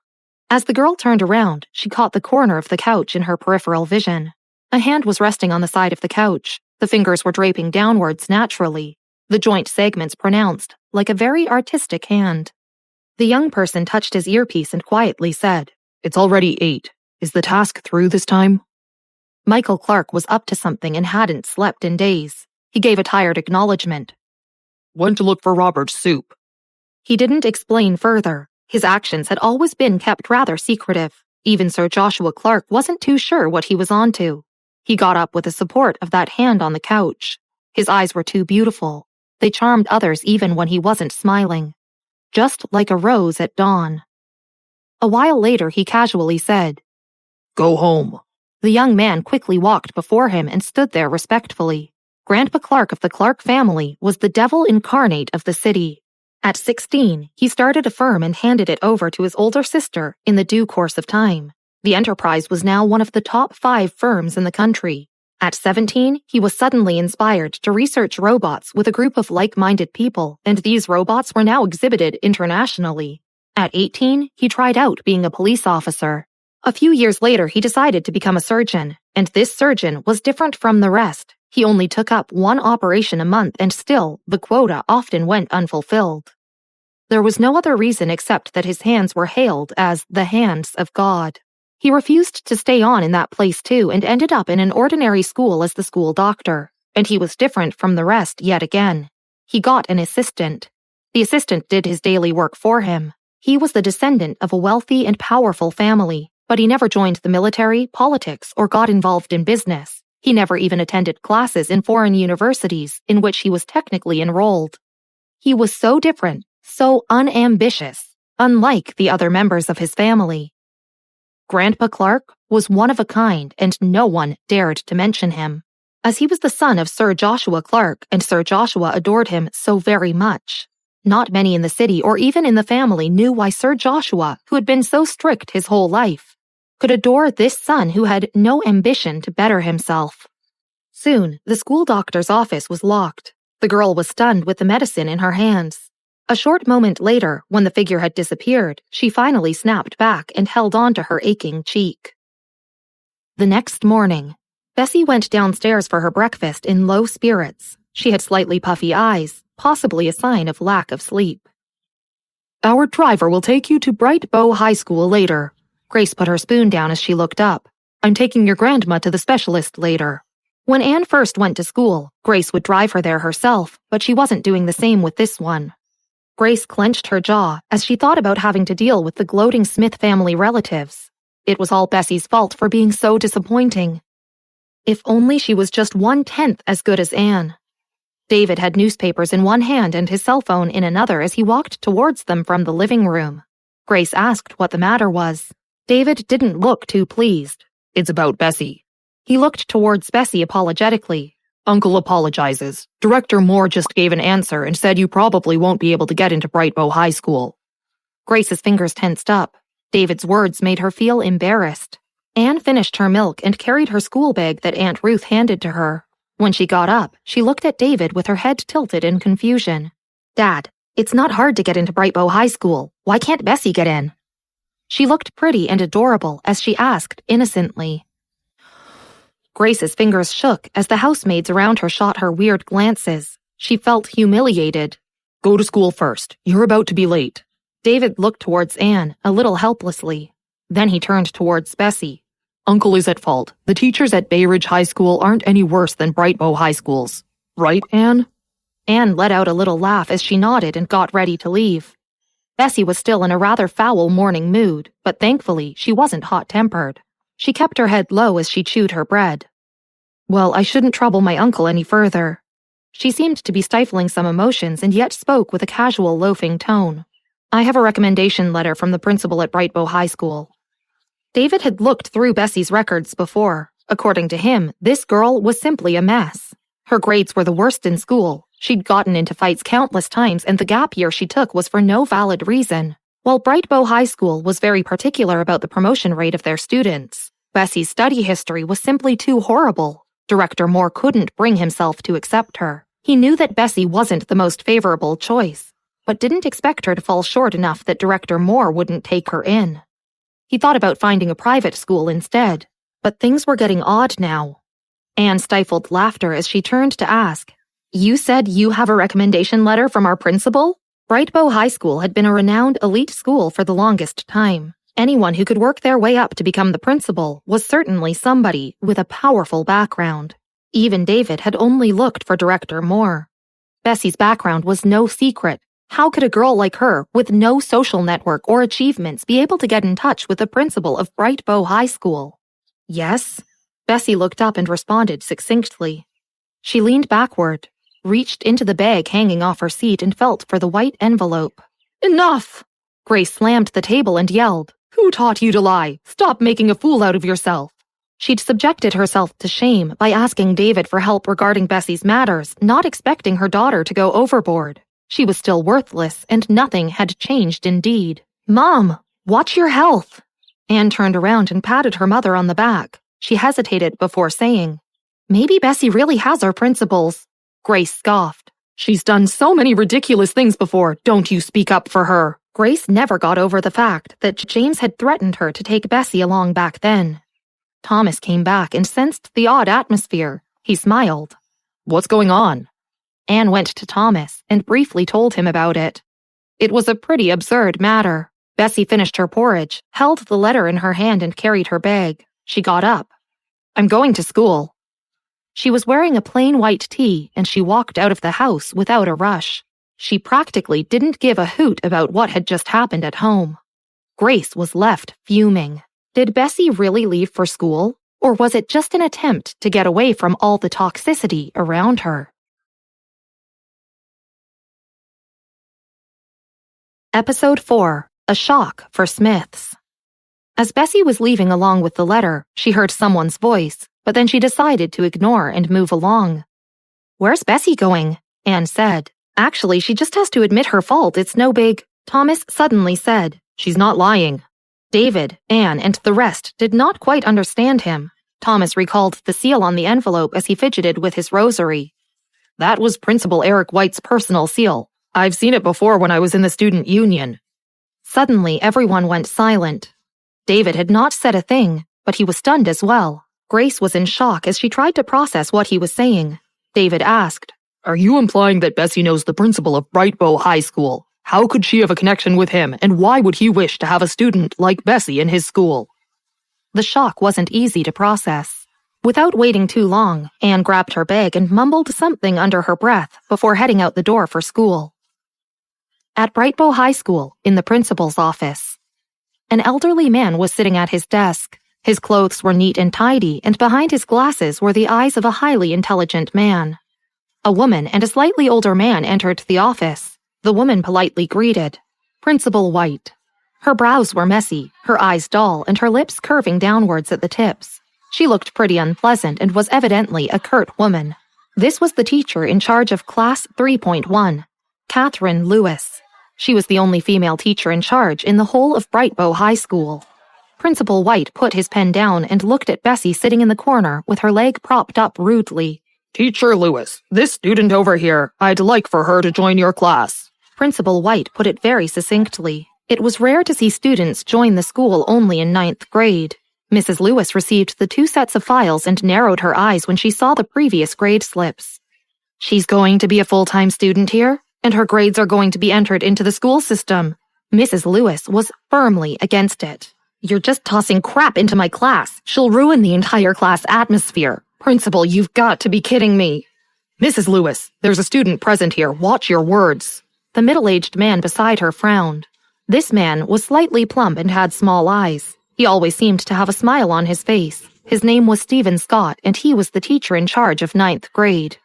As the girl turned around, she caught the corner of the couch in her peripheral vision. A hand was resting on the side of the couch. The fingers were draping downwards naturally, the joint segments pronounced, like a very artistic hand. The young person touched his earpiece and quietly said, It's already 8. Is the task through this time? Michael Clark was up to something and hadn't slept in days. He gave a tired acknowledgement. Went to look for Robert's soup. He didn't explain further. His actions had always been kept rather secretive. Even Sir Joshua Clark wasn't too sure what he was onto. He got up with the support of that hand on the couch. His eyes were too beautiful. They charmed others even when he wasn't smiling. Just like a rose at dawn. A while later, he casually said, Go home. The young man quickly walked before him and stood there respectfully. Grandpa Clark of the Clark family was the devil incarnate of the city. At 16, he started a firm and handed it over to his older sister in the due course of time. The enterprise was now one of the top 5 firms in the country. At 17, he was suddenly inspired to research robots with a group of like-minded people, and these robots were now exhibited internationally. At 18, he tried out being a police officer. A few years later, he decided to become a surgeon, and this surgeon was different from the rest. He only took up 1 operation a month, and still, the quota often went unfulfilled. There was no other reason except that his hands were hailed as the hands of God. He refused to stay on in that place too and ended up in an ordinary school as the school doctor, and he was different from the rest yet again. He got an assistant. The assistant did his daily work for him. He was the descendant of a wealthy and powerful family, but he never joined the military, politics, or got involved in business. He never even attended classes in foreign universities in which he was technically enrolled. He was so different, so unambitious, unlike the other members of his family. Grandpa Clark was one of a kind, and no one dared to mention him, as he was the son of Sir Joshua Clark, and Sir Joshua adored him so very much. Not many in the city or even in the family knew why Sir Joshua, who had been so strict his whole life, could adore this son who had no ambition to better himself. Soon, the school doctor's office was locked. The girl was stunned with the medicine in her hands. A short moment later, when the figure had disappeared, she finally snapped back and held on to her aching cheek. The next morning, Bessy went downstairs for her breakfast in low spirits. She had slightly puffy eyes, possibly a sign of lack of sleep. Our driver will take you to Bright Bow High School later. Grace put her spoon down as she looked up. I'm taking your grandma to the specialist later. When Anne first went to school, Grace would drive her there herself, but she wasn't doing the same with this one. Grace clenched her jaw as she thought about having to deal with the gloating Smith family relatives. It was all Bessy's fault for being so disappointing. If only she was just 1/10 as good as Anne. David had newspapers in one hand and his cell phone in another as he walked towards them from the living room. Grace asked what the matter was. David didn't look too pleased. It's about Bessy. He looked towards Bessy apologetically. Uncle apologizes. Director Moore just gave an answer and said you probably won't be able to get into Bright Bow High School. Grace's fingers tensed up. David's words made her feel embarrassed. Anne finished her milk and carried her school bag that Aunt Ruth handed to her. When she got up, she looked at David with her head tilted in confusion. Dad, it's not hard to get into Bright Bow High School. Why can't Bessy get in? She looked pretty and adorable as she asked innocently. Grace's fingers shook as the housemaids around her shot her weird glances. She felt humiliated. Go to school first. You're about to be late. David looked towards Anne, a little helplessly. Then he turned towards Bessy. Uncle is at fault. The teachers at Bay Ridge High School aren't any worse than Bright Bow High Schools. Right, Anne? Anne let out a little laugh as she nodded and got ready to leave. Bessy was still in a rather foul morning mood, but thankfully she wasn't hot-tempered. She kept her head low as she chewed her bread. Well, I shouldn't trouble my uncle any further. She seemed to be stifling some emotions and yet spoke with a casual loafing tone. I have a recommendation letter from the principal at Bright Bow High School. David had looked through Bessy's records before. According to him, this girl was simply a mess. Her grades were the worst in school. She'd gotten into fights countless times and the gap year she took was for no valid reason. While Bright Bow High School was very particular about the promotion rate of their students, Bessy's study history was simply too horrible. Director Moore couldn't bring himself to accept her. He knew that Bessy wasn't the most favorable choice, but didn't expect her to fall short enough that Director Moore wouldn't take her in. He thought about finding a private school instead, but things were getting odd now. Anne stifled laughter as she turned to ask, You said you have a recommendation letter from our principal? Bright Bow High School had been a renowned elite school for the longest time. Anyone who could work their way up to become the principal was certainly somebody with a powerful background. Even David had only looked for Director Moore. Bessy's background was no secret. How could a girl like her, with no social network or achievements, be able to get in touch with the principal of Bright Bow High School? Yes? Bessy looked up and responded succinctly. She leaned backward, reached into the bag hanging off her seat and felt for the white envelope. Enough! Grace slammed the table and yelled, Who taught you to lie? Stop making a fool out of yourself. She'd subjected herself to shame by asking David for help regarding Bessy's matters, not expecting her daughter to go overboard. She was still worthless, and nothing had changed indeed. Mom, watch your health. Anne turned around and patted her mother on the back. She hesitated before saying, Maybe Bessy really has our principles. Grace scoffed. She's done so many ridiculous things before. Don't you speak up for her. Grace never got over the fact that James had threatened her to take Bessy along back then. Thomas came back and sensed the odd atmosphere. He smiled. What's going on? Anne went to Thomas and briefly told him about it. It was a pretty absurd matter. Bessy finished her porridge, held the letter in her hand and carried her bag. She got up. I'm going to school. She was wearing a plain white tee and she walked out of the house without a rush. She practically didn't give a hoot about what had just happened at home. Grace was left fuming. Did Bessy really leave for school, or was it just an attempt to get away from all the toxicity around her? Episode 4. A Shock for Smiths. As Bessy was leaving along with the letter, she heard someone's voice, but then she decided to ignore and move along. Where's Bessy going? Anne said. Actually, she just has to admit her fault. It's no big... Thomas suddenly said. She's not lying. David, Anne, and the rest did not quite understand him. Thomas recalled the seal on the envelope as he fidgeted with his rosary. That was Principal Eric White's personal seal. I've seen it before when I was in the student union. Suddenly, everyone went silent. David had not said a thing, but he was stunned as well. Grace was in shock as she tried to process what he was saying. David asked, "Are you implying that Bessy knows the principal of Bright Bow High School? How could she have a connection with him, and why would he wish to have a student like Bessy in his school?" The shock wasn't easy to process. Without waiting too long, Anne grabbed her bag and mumbled something under her breath before heading out the door for school. At Bright Bow High School, in the principal's office, an elderly man was sitting at his desk. His clothes were neat and tidy, and behind his glasses were the eyes of a highly intelligent man. A woman and a slightly older man entered the office. The woman politely greeted, "Principal White." Her brows were messy, her eyes dull, and her lips curving downwards at the tips. She looked pretty unpleasant and was evidently a curt woman. This was the teacher in charge of Class 3.1, Catherine Lewis. She was the only female teacher in charge in the whole of Bright Bow High School. Principal White put his pen down and looked at Bessy sitting in the corner with her leg propped up rudely. "Teacher Lewis, this student over here, I'd like for her to join your class." Principal White put it very succinctly. It was rare to see students join the school only in 9th grade. Mrs. Lewis received the 2 sets of files and narrowed her eyes when she saw the previous grade slips. "She's going to be a full-time student here, and her grades are going to be entered into the school system." Mrs. Lewis was firmly against it. "You're just tossing crap into my class. She'll ruin the entire class atmosphere. Principal, you've got to be kidding me." "Mrs. Lewis, there's a student present here. Watch your words." The middle-aged man beside her frowned. This man was slightly plump and had small eyes. He always seemed to have a smile on his face. His name was Stephen Scott, and he was the teacher in charge of 9th grade.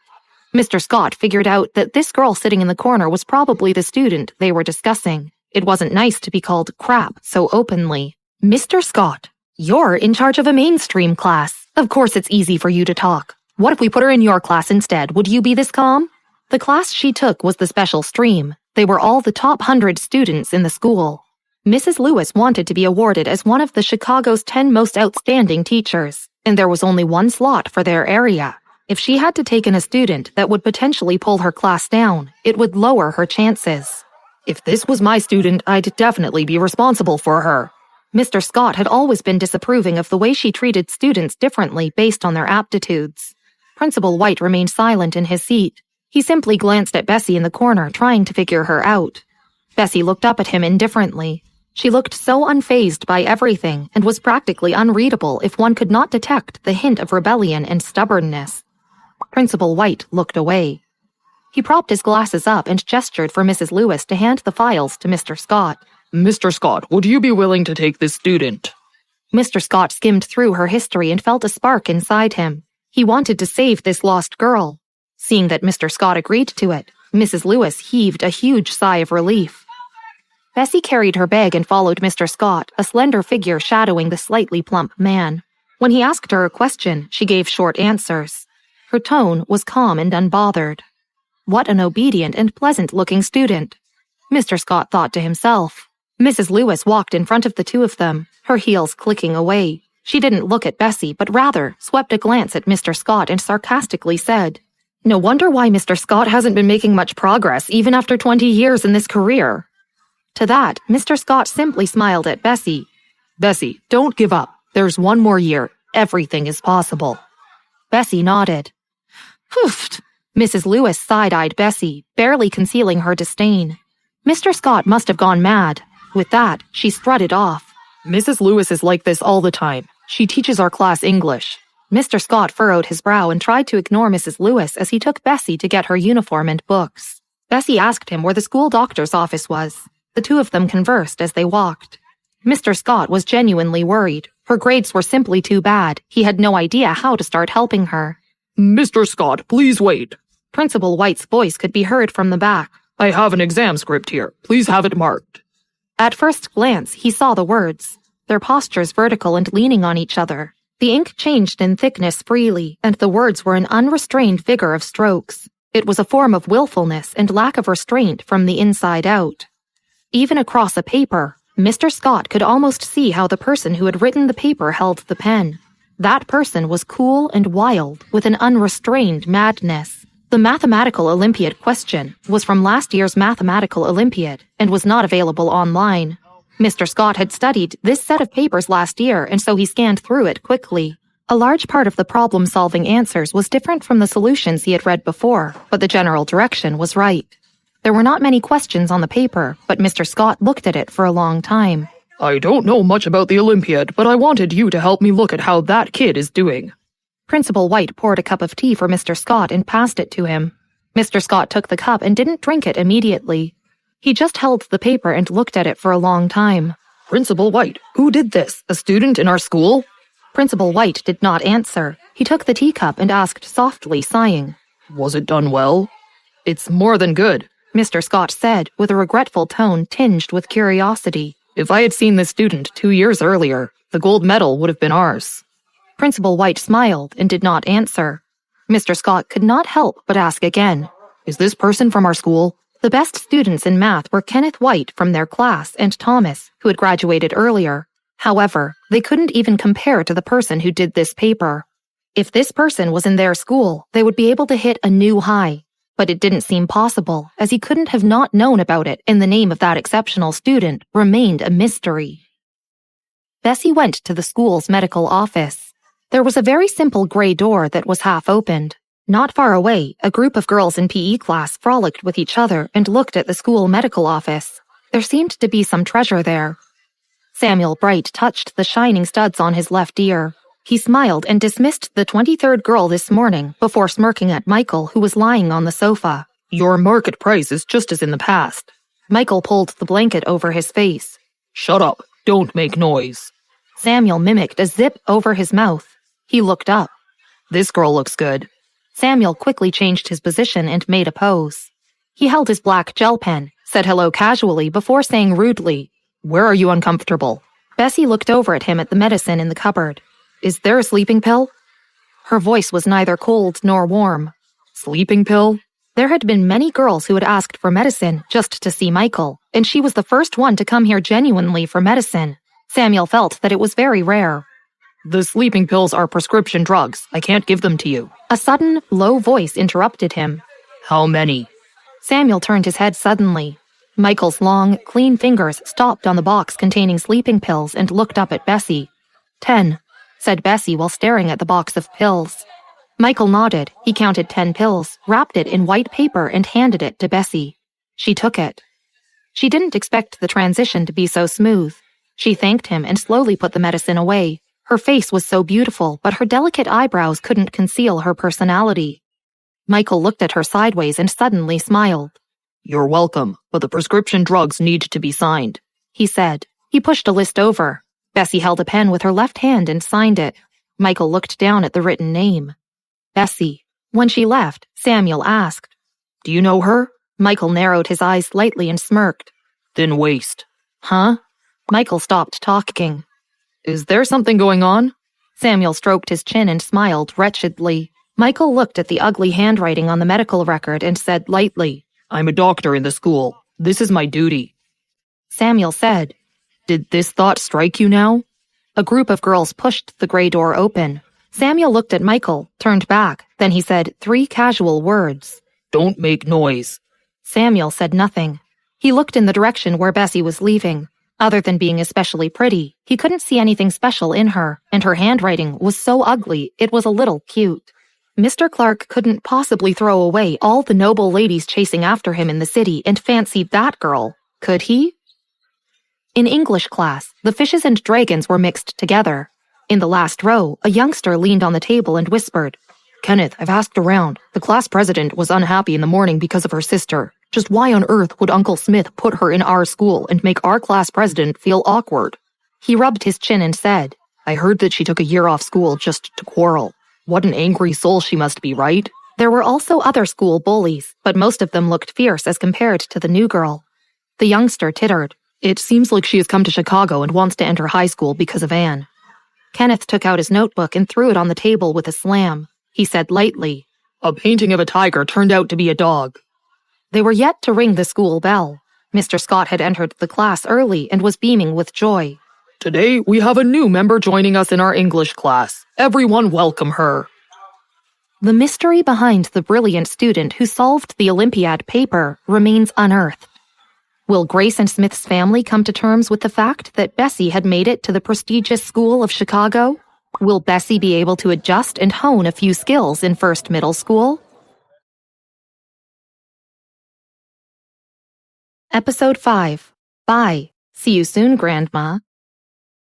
Mr. Scott figured out that this girl sitting in the corner was probably the student they were discussing. It wasn't nice to be called crap so openly. "Mr. Scott, you're in charge of a mainstream class. Of course it's easy for you to talk. What if we put her in your class instead? Would you be this calm?" The class she took was the special stream. They were all the top 100 students in the school. Mrs. Lewis wanted to be awarded as one of the Chicago's 10 most outstanding teachers, and there was only one slot for their area. If she had to take in a student that would potentially pull her class down, it would lower her chances. "If this was my student, I'd definitely be responsible for her." Mr. Scott had always been disapproving of the way she treated students differently based on their aptitudes. Principal White remained silent in his seat. He simply glanced at Bessy in the corner, trying to figure her out. Bessy looked up at him indifferently. She looked so unfazed by everything and was practically unreadable if one could not detect the hint of rebellion and stubbornness. Principal White looked away. He propped his glasses up and gestured for Mrs. Lewis to hand the files to Mr. Scott. "Mr. Scott, would you be willing to take this student?" Mr. Scott skimmed through her history and felt a spark inside him. He wanted to save this lost girl. Seeing that Mr. Scott agreed to it, Mrs. Lewis heaved a huge sigh of relief. Bessy carried her bag and followed Mr. Scott, a slender figure shadowing the slightly plump man. When he asked her a question, she gave short answers. Her tone was calm and unbothered. What an obedient and pleasant-looking student, Mr. Scott thought to himself. Mrs. Lewis walked in front of the two of them, her heels clicking away. She didn't look at Bessy, but rather swept a glance at Mr. Scott and sarcastically said, "No wonder why Mr. Scott hasn't been making much progress even after 20 years in this career." To that, Mr. Scott simply smiled at Bessy. "Bessy, don't give up. There's one more year. Everything is possible." Bessy nodded. "Poof!" Mrs. Lewis side-eyed Bessy, barely concealing her disdain. Mr. Scott must have gone mad. With that, she strutted off. "Mrs. Lewis is like this all the time. She teaches our class English." Mr. Scott furrowed his brow and tried to ignore Mrs. Lewis as he took Bessy to get her uniform and books. Bessy asked him where the school doctor's office was. The two of them conversed as they walked. Mr. Scott was genuinely worried. Her grades were simply too bad. He had no idea how to start helping her. "Mr. Scott, please wait." Principal White's voice could be heard from the back. "I have an exam script here. Please have it marked." At first glance, he saw the words, their postures vertical and leaning on each other. The ink changed in thickness freely, and the words were an unrestrained vigor of strokes. It was a form of willfulness and lack of restraint from the inside out. Even across a paper, Mr. Scott could almost see how the person who had written the paper held the pen. That person was cool and wild, with an unrestrained madness. The Mathematical Olympiad question was from last year's Mathematical Olympiad and was not available online. Mr. Scott had studied this set of papers last year, and so he scanned through it quickly. A large part of the problem-solving answers was different from the solutions he had read before, but the general direction was right. There were not many questions on the paper, but Mr. Scott looked at it for a long time. I don't know much about the Olympiad, but I wanted you to help me look at how that kid is doing. Principal White poured a cup of tea for Mr. Scott and passed it to him. Mr. Scott took the cup and didn't drink it immediately. He just held the paper and looked at it for a long time. Principal White, who did this? A student in our school? Principal White did not answer. He took the teacup and asked softly, sighing. Was it done well? It's more than good, Mr. Scott said, with a regretful tone tinged with curiosity. If I had seen this student 2 years earlier, the gold medal would have been ours. Principal White smiled and did not answer. Mr. Scott could not help but ask again. Is this person from our school? The best students in math were Kenneth White from their class and Thomas, who had graduated earlier. However, they couldn't even compare to the person who did this paper. If this person was in their school, they would be able to hit a new high. But it didn't seem possible, as he couldn't have not known about it, and the name of that exceptional student remained a mystery. Bessy went to the school's medical office. There was a very simple gray door that was half opened. Not far away, a group of girls in PE class frolicked with each other and looked at the school medical office. There seemed to be some treasure there. Samuel Bright touched the shining studs on his left ear. He smiled and dismissed the 23rd girl this morning before smirking at Michael, who was lying on the sofa. Your market price is just as in the past. Michael pulled the blanket over his face. Shut up. Don't make noise. Samuel mimicked a zip over his mouth. He looked up. This girl looks good. Samuel quickly changed his position and made a pose. He held his black gel pen, said hello casually before saying rudely, Where are you uncomfortable? Bessy looked over at him at the medicine in the cupboard. Is there a sleeping pill? Her voice was neither cold nor warm. Sleeping pill? There had been many girls who had asked for medicine just to see Michael, and she was the first one to come here genuinely for medicine. Samuel felt that it was very rare. The sleeping pills are prescription drugs. I can't give them to you. A sudden, low voice interrupted him. How many? Samuel turned his head suddenly. Michael's long, clean fingers stopped on the box containing sleeping pills and looked up at Bessy. 10, said Bessy while staring at the box of pills. Michael nodded. He counted 10 pills, wrapped it in white paper, and handed it to Bessy. She took it. She didn't expect the transition to be so smooth. She thanked him and slowly put the medicine away. Her face was so beautiful, but her delicate eyebrows couldn't conceal her personality. Michael looked at her sideways and suddenly smiled. You're welcome, but the prescription drugs need to be signed, he said. He pushed a list over. Bessy held a pen with her left hand and signed it. Michael looked down at the written name. Bessy. When she left, Samuel asked, Do you know her? Michael narrowed his eyes slightly and smirked. Thin waist. Huh? Michael stopped talking. Is there something going on? Samuel stroked his chin and smiled wretchedly. Michael looked at the ugly handwriting on the medical record and said lightly, I'm a doctor in the school. This is my duty. Samuel said, Did this thought strike you now? A group of girls pushed the gray door open. Samuel looked at Michael, turned back, then he said 3 casual words. Don't make noise. Samuel said nothing. He looked in the direction where Bessy was leaving. Other than being especially pretty, he couldn't see anything special in her, and her handwriting was so ugly it was a little cute. Mr. Clark couldn't possibly throw away all the noble ladies chasing after him in the city and fancy that girl, could he? In English class, the fishes and dragons were mixed together. In the last row, a youngster leaned on the table and whispered, Kenneth, I've asked around. The class president was unhappy in the morning because of her sister. Just why on earth would Uncle Smith put her in our school and make our class president feel awkward? He rubbed his chin and said, I heard that she took a year off school just to quarrel. What an angry soul she must be, right? There were also other school bullies, but most of them looked fierce as compared to the new girl. The youngster tittered. It seems like she has come to Chicago and wants to enter high school because of Anne. Kenneth took out his notebook and threw it on the table with a slam. He said lightly, A painting of a tiger turned out to be a dog. They were yet to ring the school bell. Mr. Scott had entered the class early and was beaming with joy. Today, we have a new member joining us in our English class. Everyone welcome her. The mystery behind the brilliant student who solved the Olympiad paper remains unearthed. Will Grace and Smith's family come to terms with the fact that Bessy had made it to the prestigious school of Chicago? Will Bessy be able to adjust and hone a few skills in first middle school? Episode 5. Bye. See you soon, Grandma.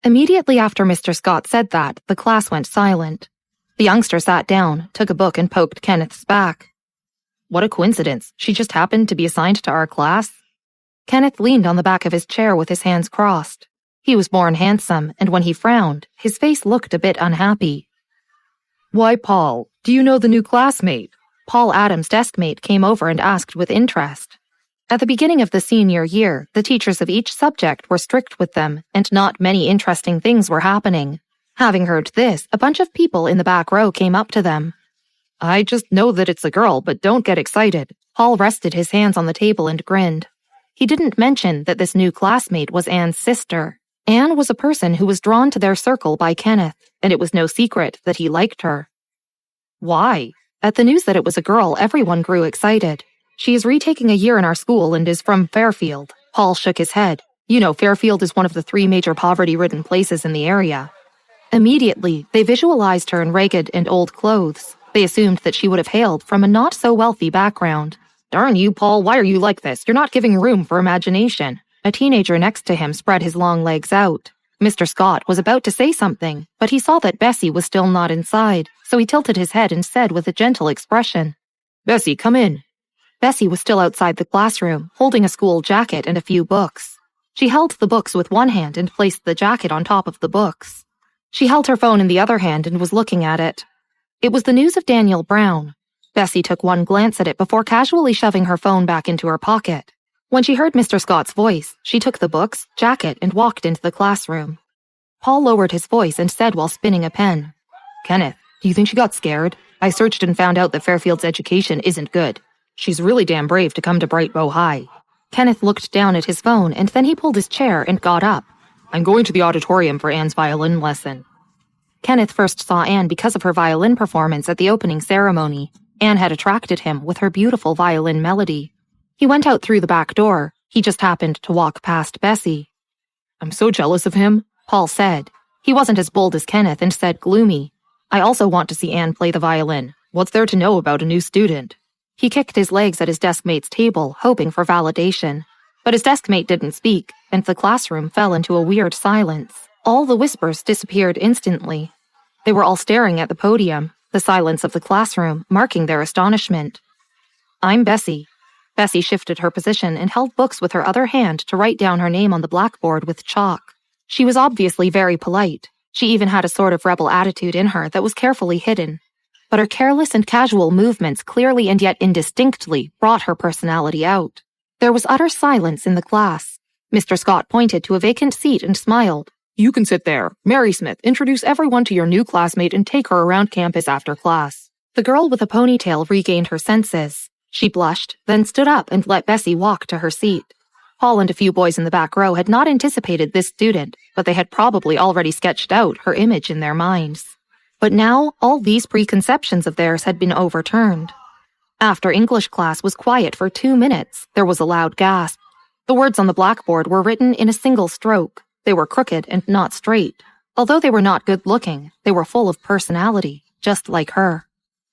Immediately after Mr. Scott said that, the class went silent. The youngster sat down, took a book, and poked Kenneth's back. What a coincidence. She just happened to be assigned to our class. Kenneth leaned on the back of his chair with his hands crossed. He was born handsome, and when he frowned, his face looked a bit unhappy. Why, Paul, do you know the new classmate? Paul Adams' deskmate came over and asked with interest. At the beginning of the senior year, the teachers of each subject were strict with them, and not many interesting things were happening. Having heard this, a bunch of people in the back row came up to them. I just know that it's a girl, but don't get excited. Paul rested his hands on the table and grinned. He didn't mention that this new classmate was Anne's sister. Anne was a person who was drawn to their circle by Kenneth, and it was no secret that he liked her. Why? At the news that it was a girl, everyone grew excited. She is retaking a year in our school and is from Fairfield. Paul shook his head. You know, Fairfield is one of the 3 major poverty-ridden places in the area. Immediately, they visualized her in ragged and old clothes. They assumed that she would have hailed from a not-so-wealthy background. Darn you, Paul, why are you like this? You're not giving room for imagination. A teenager next to him spread his long legs out. Mr. Scott was about to say something, but he saw that Bessy was still not inside, so he tilted his head and said with a gentle expression, Bessy, come in. Bessy was still outside the classroom, holding a school jacket and a few books. She held the books with one hand and placed the jacket on top of the books. She held her phone in the other hand and was looking at it. It was the news of Daniel Brown. Bessy took one glance at it before casually shoving her phone back into her pocket. When she heard Mr. Scott's voice, she took the books, jacket, and walked into the classroom. Paul lowered his voice and said while spinning a pen, Kenneth, do you think she got scared? I searched and found out that Fairfield's education isn't good. She's really damn brave to come to Bright Bow High. Kenneth looked down at his phone and then he pulled his chair and got up. I'm going to the auditorium for Anne's violin lesson. Kenneth first saw Anne because of her violin performance at the opening ceremony. Anne had attracted him with her beautiful violin melody. He went out through the back door. He just happened to walk past Bessy. I'm so jealous of him, Paul said. He wasn't as bold as Kenneth and said gloomy, I also want to see Anne play the violin. What's there to know about a new student? He kicked his legs at his deskmate's table, hoping for validation. But his deskmate didn't speak, and the classroom fell into a weird silence. All the whispers disappeared instantly. They were all staring at the podium, the silence of the classroom marking their astonishment. I'm Bessy. Bessy shifted her position and held books with her other hand to write down her name on the blackboard with chalk. She was obviously very polite. She even had a sort of rebel attitude in her that was carefully hidden. But her careless and casual movements clearly and yet indistinctly brought her personality out. There was utter silence in the class. Mr. Scott pointed to a vacant seat and smiled. You can sit there. Mary Smith, introduce everyone to your new classmate and take her around campus after class. The girl with a ponytail regained her senses. She blushed, then stood up and let Bessy walk to her seat. Paul and a few boys in the back row had not anticipated this student, but they had probably already sketched out her image in their minds. But now, all these preconceptions of theirs had been overturned. After English class was quiet for 2 minutes, there was a loud gasp. The words on the blackboard were written in a single stroke. They were crooked and not straight. Although they were not good-looking, they were full of personality, just like her.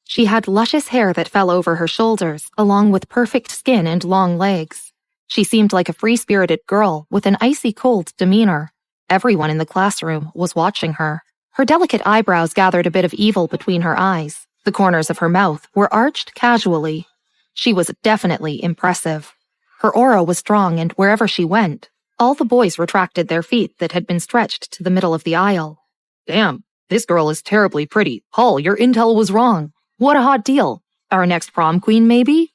She had luscious hair that fell over her shoulders, along with perfect skin and long legs. She seemed like a free-spirited girl with an icy cold demeanor. Everyone in the classroom was watching her. Her delicate eyebrows gathered a bit of evil between her eyes. The corners of her mouth were arched casually. She was definitely impressive. Her aura was strong, and wherever she went, all the boys retracted their feet that had been stretched to the middle of the aisle. Damn, this girl is terribly pretty. Paul, your intel was wrong. What a hot deal. Our next prom queen, maybe?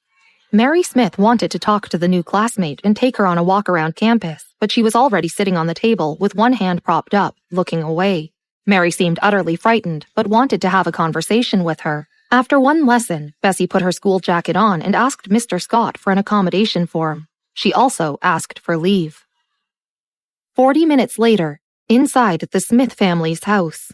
Mary Smith wanted to talk to the new classmate and take her on a walk around campus, but she was already sitting on the table with one hand propped up, looking away. Mary seemed utterly frightened, but wanted to have a conversation with her. After one lesson, Bessy put her school jacket on and asked Mr. Scott for an accommodation form. She also asked for leave. 40 minutes later, inside the Smith family's house.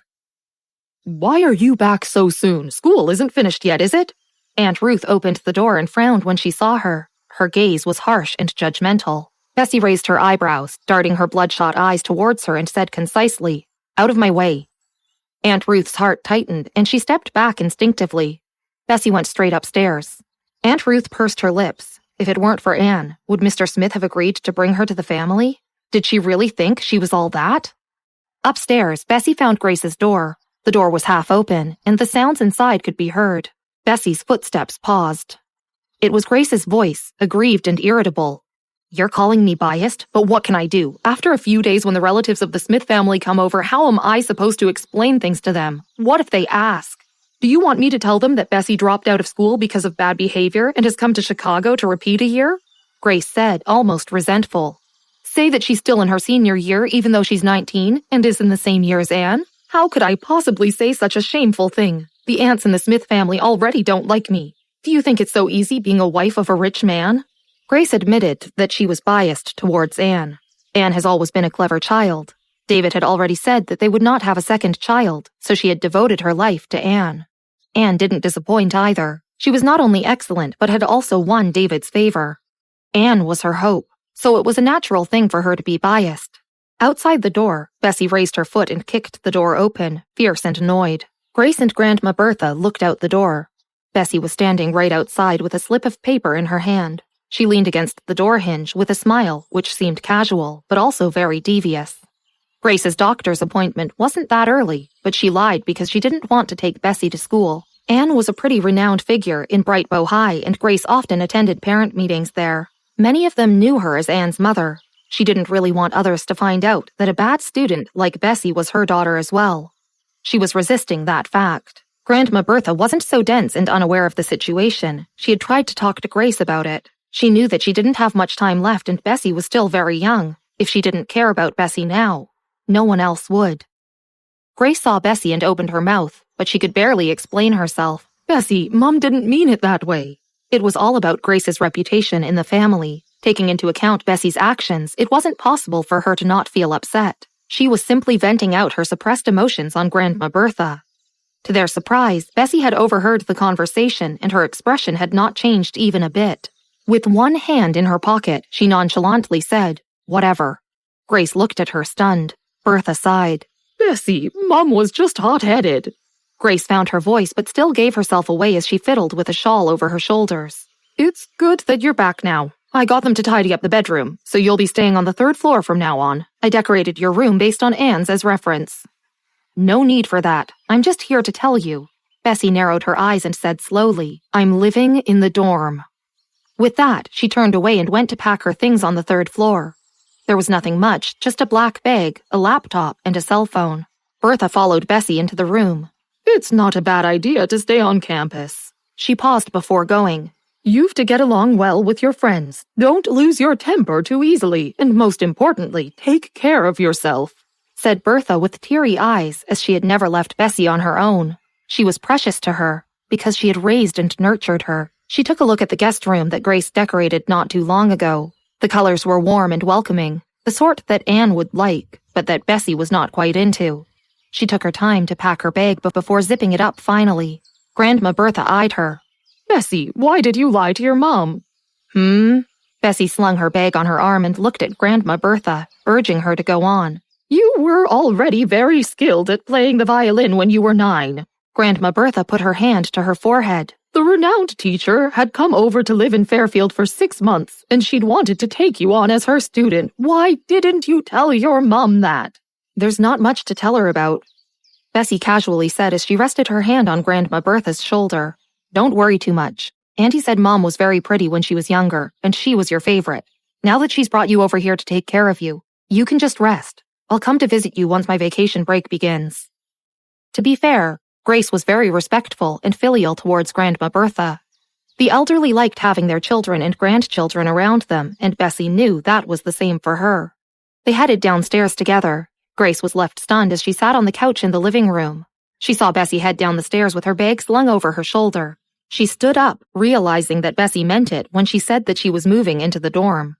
Why are you back so soon? School isn't finished yet, is it? Aunt Ruth opened the door and frowned when she saw her. Her gaze was harsh and judgmental. Bessy raised her eyebrows, darting her bloodshot eyes towards her and said concisely, Out of my way. Aunt Ruth's heart tightened, and she stepped back instinctively. Bessy went straight upstairs. Aunt Ruth pursed her lips. If it weren't for Anne, would Mr. Smith have agreed to bring her to the family? Did she really think she was all that? Upstairs, Bessy found Grace's door. The door was half open, and the sounds inside could be heard. Bessy's footsteps paused. It was Grace's voice, aggrieved and irritable. "You're calling me biased, but what can I do? After a few days when the relatives of the Smith family come over, how am I supposed to explain things to them? What if they ask? Do you want me to tell them that Bessy dropped out of school because of bad behavior and has come to Chicago to repeat a year?" Grace said, almost resentful. "Say that she's still in her senior year even though she's 19 and is in the same year as Anne? How could I possibly say such a shameful thing? The aunts in the Smith family already don't like me. Do you think it's so easy being a wife of a rich man?" Grace admitted that she was biased towards Anne. Anne has always been a clever child. David had already said that they would not have a second child, so she had devoted her life to Anne. Anne didn't disappoint either. She was not only excellent, but had also won David's favor. Anne was her hope, so it was a natural thing for her to be biased. Outside the door, Bessy raised her foot and kicked the door open, fierce and annoyed. Grace and Grandma Bertha looked out the door. Bessy was standing right outside with a slip of paper in her hand. She leaned against the door hinge with a smile which seemed casual, but also very devious. Grace's doctor's appointment wasn't that early, but she lied because she didn't want to take Bessy to school. Anne was a pretty renowned figure in Bright Bow High, and Grace often attended parent meetings there. Many of them knew her as Anne's mother. She didn't really want others to find out that a bad student like Bessy was her daughter as well. She was resisting that fact. Grandma Bertha wasn't so dense and unaware of the situation. She had tried to talk to Grace about it. She knew that she didn't have much time left and Bessy was still very young. If she didn't care about Bessy now, no one else would. Grace saw Bessy and opened her mouth, but she could barely explain herself. "Bessy, Mom didn't mean it that way." It was all about Grace's reputation in the family. Taking into account Bessy's actions, it wasn't possible for her to not feel upset. She was simply venting out her suppressed emotions on Grandma Bertha. To their surprise, Bessy had overheard the conversation and her expression had not changed even a bit. With one hand in her pocket, she nonchalantly said, "Whatever." Grace looked at her stunned. Bertha sighed. "Bessy, Mom was just hot-headed." Grace found her voice but still gave herself away as she fiddled with a shawl over her shoulders. "It's good that you're back now. I got them to tidy up the bedroom, so you'll be staying on the 3rd floor from now on. I decorated your room based on Anne's as reference." "No need for that. I'm just here to tell you." Bessy narrowed her eyes and said slowly, "I'm living in the dorm." With that, she turned away and went to pack her things on the 3rd floor. There was nothing much, just a black bag, a laptop, and a cell phone. Bertha followed Bessy into the room. "It's not a bad idea to stay on campus." She paused before going. "You've to get along well with your friends. Don't lose your temper too easily, and most importantly, take care of yourself," said Bertha with teary eyes as she had never left Bessy on her own. She was precious to her, because she had raised and nurtured her. She took a look at the guest room that Grace decorated not too long ago. The colors were warm and welcoming, the sort that Anne would like, but that Bessy was not quite into. She took her time to pack her bag before zipping it up finally. Grandma Bertha eyed her. "Bessy, why did you lie to your mom?" Bessy slung her bag on her arm and looked at Grandma Bertha, urging her to go on. "You were already very skilled at playing the violin when you were 9. Grandma Bertha put her hand to her forehead. "The renowned teacher had come over to live in Fairfield for 6 months, and she'd wanted to take you on as her student. Why didn't you tell your mom that?" "There's not much to tell her about," Bessy casually said as she rested her hand on Grandma Bertha's shoulder. "Don't worry too much. Auntie said Mom was very pretty when she was younger, and she was your favorite. Now that she's brought you over here to take care of you, you can just rest. I'll come to visit you once my vacation break begins." To be fair, Grace was very respectful and filial towards Grandma Bertha. The elderly liked having their children and grandchildren around them, and Bessy knew that was the same for her. They headed downstairs together. Grace was left stunned as she sat on the couch in the living room. She saw Bessy head down the stairs with her bag slung over her shoulder. She stood up, realizing that Bessy meant it when she said that she was moving into the dorm.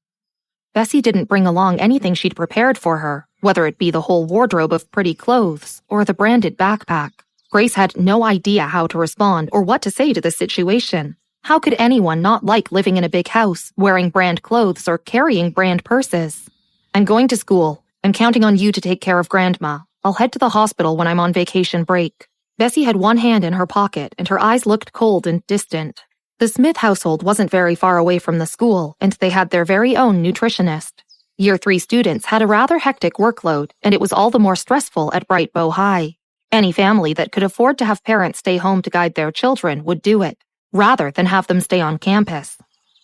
Bessy didn't bring along anything she'd prepared for her, whether it be the whole wardrobe of pretty clothes or the branded backpack. Grace had no idea how to respond or what to say to the situation. How could anyone not like living in a big house, wearing brand clothes or carrying brand purses? "I'm going to school. I'm counting on you to take care of Grandma. I'll head to the hospital when I'm on vacation break. Bessy had one hand in her pocket and her eyes looked cold and distant. The Smith household wasn't very far away from the school, and they had their very own nutritionist. Year 3 students had a rather hectic workload, and it was all the more stressful at Bright Bow High. Any family that could afford to have parents stay home to guide their children would do it, rather than have them stay on campus.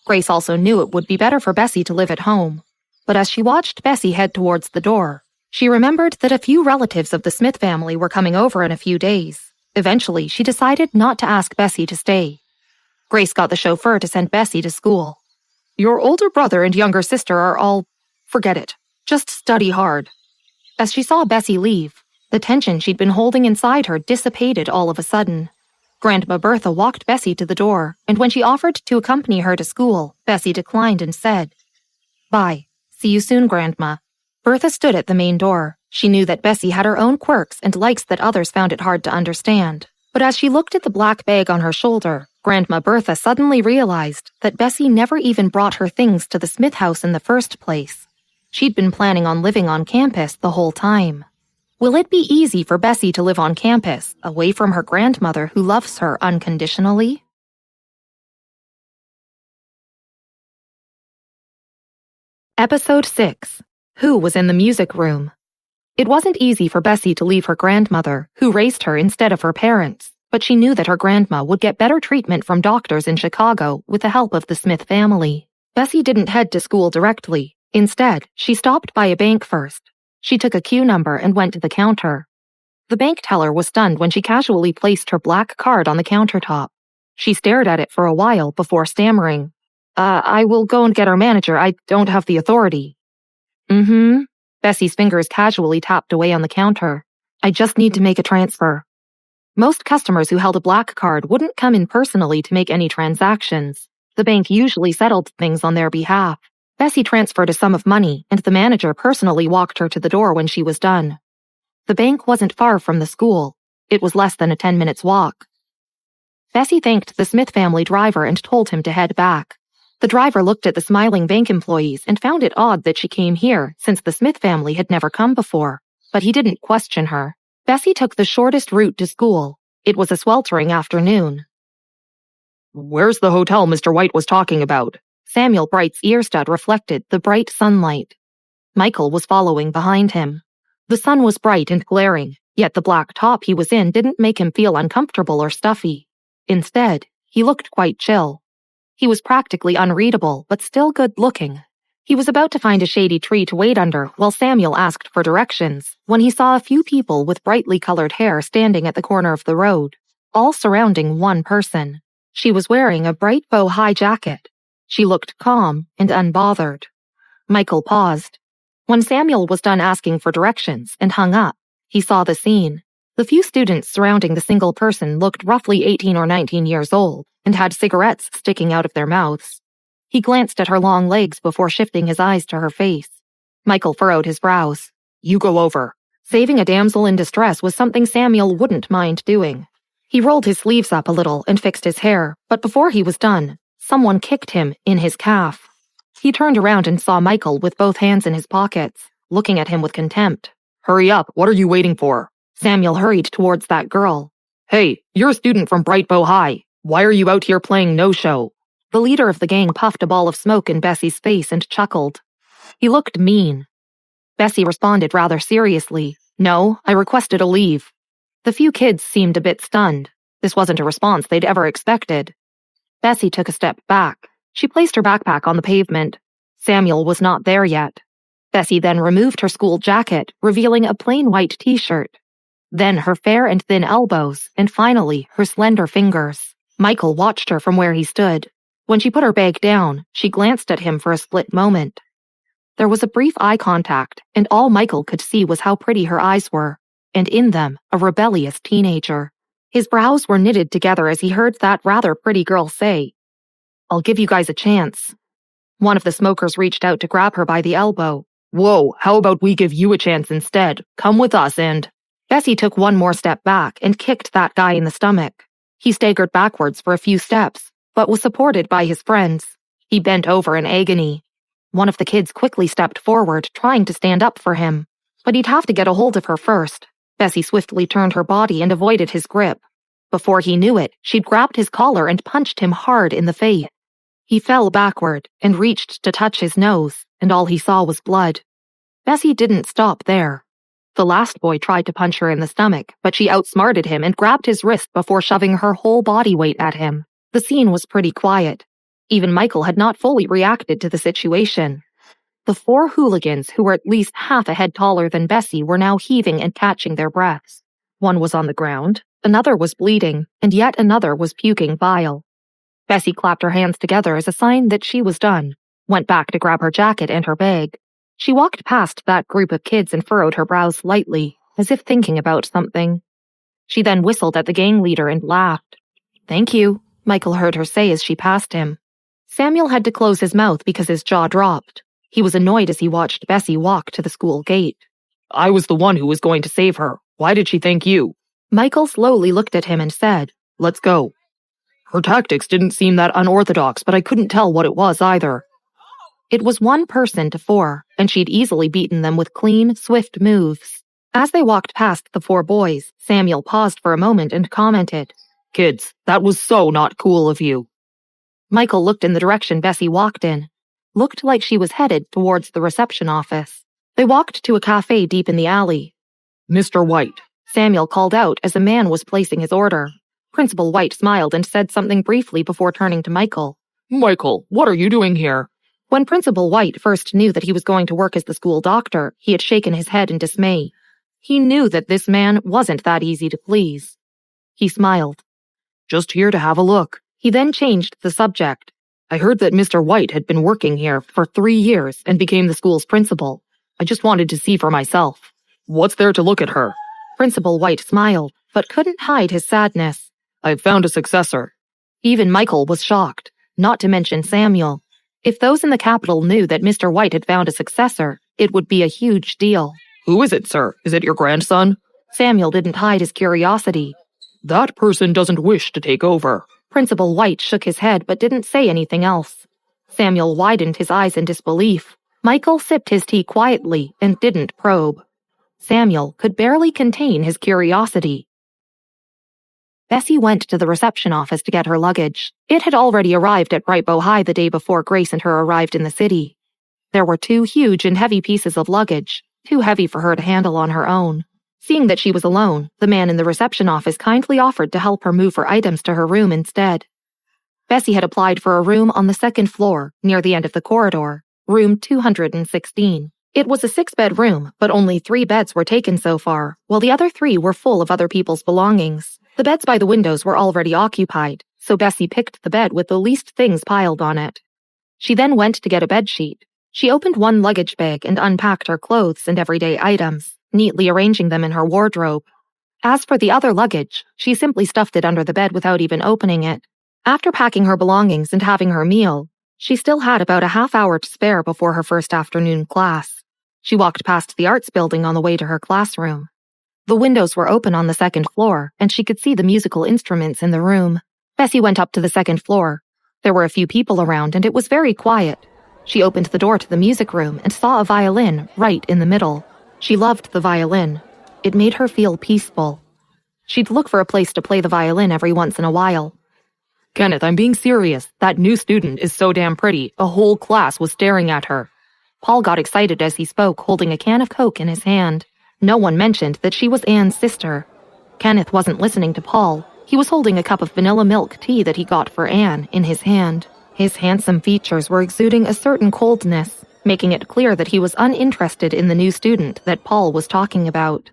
Grace also knew it would be better for Bessy to live at home. But as she watched Bessy head towards the door, she remembered that a few relatives of the Smith family were coming over in a few days. Eventually, she decided not to ask Bessy to stay. Grace got the chauffeur to send Bessy to school. Your older brother and younger sister are all... Forget it. Just study hard. As she saw Bessy leave, the tension she'd been holding inside her dissipated all of a sudden. Grandma Bertha walked Bessy to the door, and when she offered to accompany her to school, Bessy declined and said, Bye. See you soon, Grandma. Bertha stood at the main door. She knew that Bessy had her own quirks and likes that others found it hard to understand. But as she looked at the black bag on her shoulder, Grandma Bertha suddenly realized that Bessy never even brought her things to the Smith house in the first place. She'd been planning on living on campus the whole time. Will it be easy for Bessy to live on campus, away from her grandmother who loves her unconditionally? Episode 6. Who was in the music room? It wasn't easy for Bessy to leave her grandmother, who raised her instead of her parents, but she knew that her grandma would get better treatment from doctors in Chicago with the help of the Smith family. Bessy didn't head to school directly. Instead, she stopped by a bank first. She took a queue number and went to the counter. The bank teller was stunned when she casually placed her black card on the countertop. She stared at it for a while before stammering, I will go and get our manager. I don't have the authority. Bessy's fingers casually tapped away on the counter. I just need to make a transfer. Most customers who held a black card wouldn't come in personally to make any transactions. The bank usually settled things on their behalf. Bessy transferred a sum of money, and the manager personally walked her to the door when she was done. The bank wasn't far from the school. It was less than a 10-minute walk. Bessy thanked the Smith family driver and told him to head back. The driver looked at the smiling bank employees and found it odd that she came here, since the Smith family had never come before, but he didn't question her. Bessy took the shortest route to school. It was a sweltering afternoon. Where's the hotel Mr. White was talking about? Samuel Bright's ear stud reflected the bright sunlight. Michael was following behind him. The sun was bright and glaring, yet the black top he was in didn't make him feel uncomfortable or stuffy. Instead, he looked quite chill. He was practically unreadable, but still good-looking. He was about to find a shady tree to wait under while Samuel asked for directions, when he saw a few people with brightly colored hair standing at the corner of the road, all surrounding one person. She was wearing a bright bow high jacket. She looked calm and unbothered. Michael paused. When Samuel was done asking for directions and hung up, he saw the scene. The few students surrounding the single person looked roughly 18 or 19 years old and had cigarettes sticking out of their mouths. He glanced at her long legs before shifting his eyes to her face. Michael furrowed his brows. You go over. Saving a damsel in distress was something Samuel wouldn't mind doing. He rolled his sleeves up a little and fixed his hair, but before he was done, someone kicked him in his calf. He turned around and saw Michael with both hands in his pockets, looking at him with contempt. Hurry up, what are you waiting for? Samuel hurried towards that girl. Hey, you're a student from Bright Bow High. Why are you out here playing no-show? The leader of the gang puffed a ball of smoke in Bessy's face and chuckled. He looked mean. Bessy responded rather seriously. No, I requested a leave. The few kids seemed a bit stunned. This wasn't a response they'd ever expected. Bessy took a step back. She placed her backpack on the pavement. Samuel was not there yet. Bessy then removed her school jacket, revealing a plain white t-shirt. Then her fair and thin elbows, and finally, her slender fingers. Michael watched her from where he stood. When she put her bag down, she glanced at him for a split moment. There was a brief eye contact, and all Michael could see was how pretty her eyes were, and in them, a rebellious teenager. His brows were knitted together as he heard that rather pretty girl say, I'll give you guys a chance. One of the smokers reached out to grab her by the elbow. Whoa, how about we give you a chance instead? Come with us and... Bessy took one more step back and kicked that guy in the stomach. He staggered backwards for a few steps, but was supported by his friends. He bent over in agony. One of the kids quickly stepped forward, trying to stand up for him, but he'd have to get a hold of her first. Bessy swiftly turned her body and avoided his grip. Before he knew it, she'd grabbed his collar and punched him hard in the face. He fell backward and reached to touch his nose, and all he saw was blood. Bessy didn't stop there. The last boy tried to punch her in the stomach, but she outsmarted him and grabbed his wrist before shoving her whole body weight at him. The scene was pretty quiet. Even Michael had not fully reacted to the situation. The 4 hooligans, who were at least half a head taller than Bessy, were now heaving and catching their breaths. One was on the ground, another was bleeding, and yet another was puking bile. Bessy clapped her hands together as a sign that she was done, went back to grab her jacket and her bag. She walked past that group of kids and furrowed her brows slightly, as if thinking about something. She then whistled at the gang leader and laughed. "Thank you," Michael heard her say as she passed him. Samuel had to close his mouth because his jaw dropped. He was annoyed as he watched Bessy walk to the school gate. I was the one who was going to save her. Why did she thank you? Michael slowly looked at him and said, "Let's go." Her tactics didn't seem that unorthodox, but I couldn't tell what it was either. It was 1 person to 4, and she'd easily beaten them with clean, swift moves. As they walked past the 4 boys, Samuel paused for a moment and commented, "Kids, that was so not cool of you." Michael looked in the direction Bessy walked in. Looked like she was headed towards the reception office. They walked to a cafe deep in the alley. "Mr. White," Samuel called out as a man was placing his order. Principal White smiled and said something briefly before turning to Michael. "Michael, what are you doing here?" When Principal White first knew that he was going to work as the school doctor, he had shaken his head in dismay. He knew that this man wasn't that easy to please. He smiled. "Just here to have a look." He then changed the subject. "I heard that Mr. White had been working here for 3 years and became the school's principal. I just wanted to see for myself. What's there to look at her?" Principal White smiled, but couldn't hide his sadness. "I've found a successor." Even Michael was shocked, not to mention Samuel. If those in the capital knew that Mr. White had found a successor, it would be a huge deal. "Who is it, sir? Is it your grandson?" Samuel didn't hide his curiosity. "That person doesn't wish to take over." Principal White shook his head but didn't say anything else. Samuel widened his eyes in disbelief. Michael sipped his tea quietly and didn't probe. Samuel could barely contain his curiosity. Bessy went to the reception office to get her luggage. It had already arrived at Brightbow High the day before Grace and her arrived in the city. There were 2 huge and heavy pieces of luggage, too heavy for her to handle on her own. Seeing that she was alone, the man in the reception office kindly offered to help her move her items to her room instead. Bessy had applied for a room on the 2nd floor, near the end of the corridor, room 216. It was a 6-bed room, but only 3 beds were taken so far, while the other 3 were full of other people's belongings. The beds by the windows were already occupied, so Bessy picked the bed with the least things piled on it. She then went to get a bedsheet. She opened one luggage bag and unpacked her clothes and everyday items, neatly arranging them in her wardrobe. As for the other luggage, she simply stuffed it under the bed without even opening it. After packing her belongings and having her meal, she still had about a half-hour to spare before her first afternoon class. She walked past the arts building on the way to her classroom. The windows were open on the 2nd floor, and she could see the musical instruments in the room. Bessy went up to the 2nd floor. There were a few people around, and it was very quiet. She opened the door to the music room and saw a violin right in the middle. She loved the violin. It made her feel peaceful. She'd look for a place to play the violin every once in a while. "Kenneth, I'm being serious. That new student is so damn pretty. A whole class was staring at her." Paul got excited as he spoke, holding a can of Coke in his hand. No one mentioned that she was Anne's sister. Kenneth wasn't listening to Paul. He was holding a cup of vanilla milk tea that he got for Anne in his hand. His handsome features were exuding a certain coldness, making it clear that he was uninterested in the new student that Paul was talking about.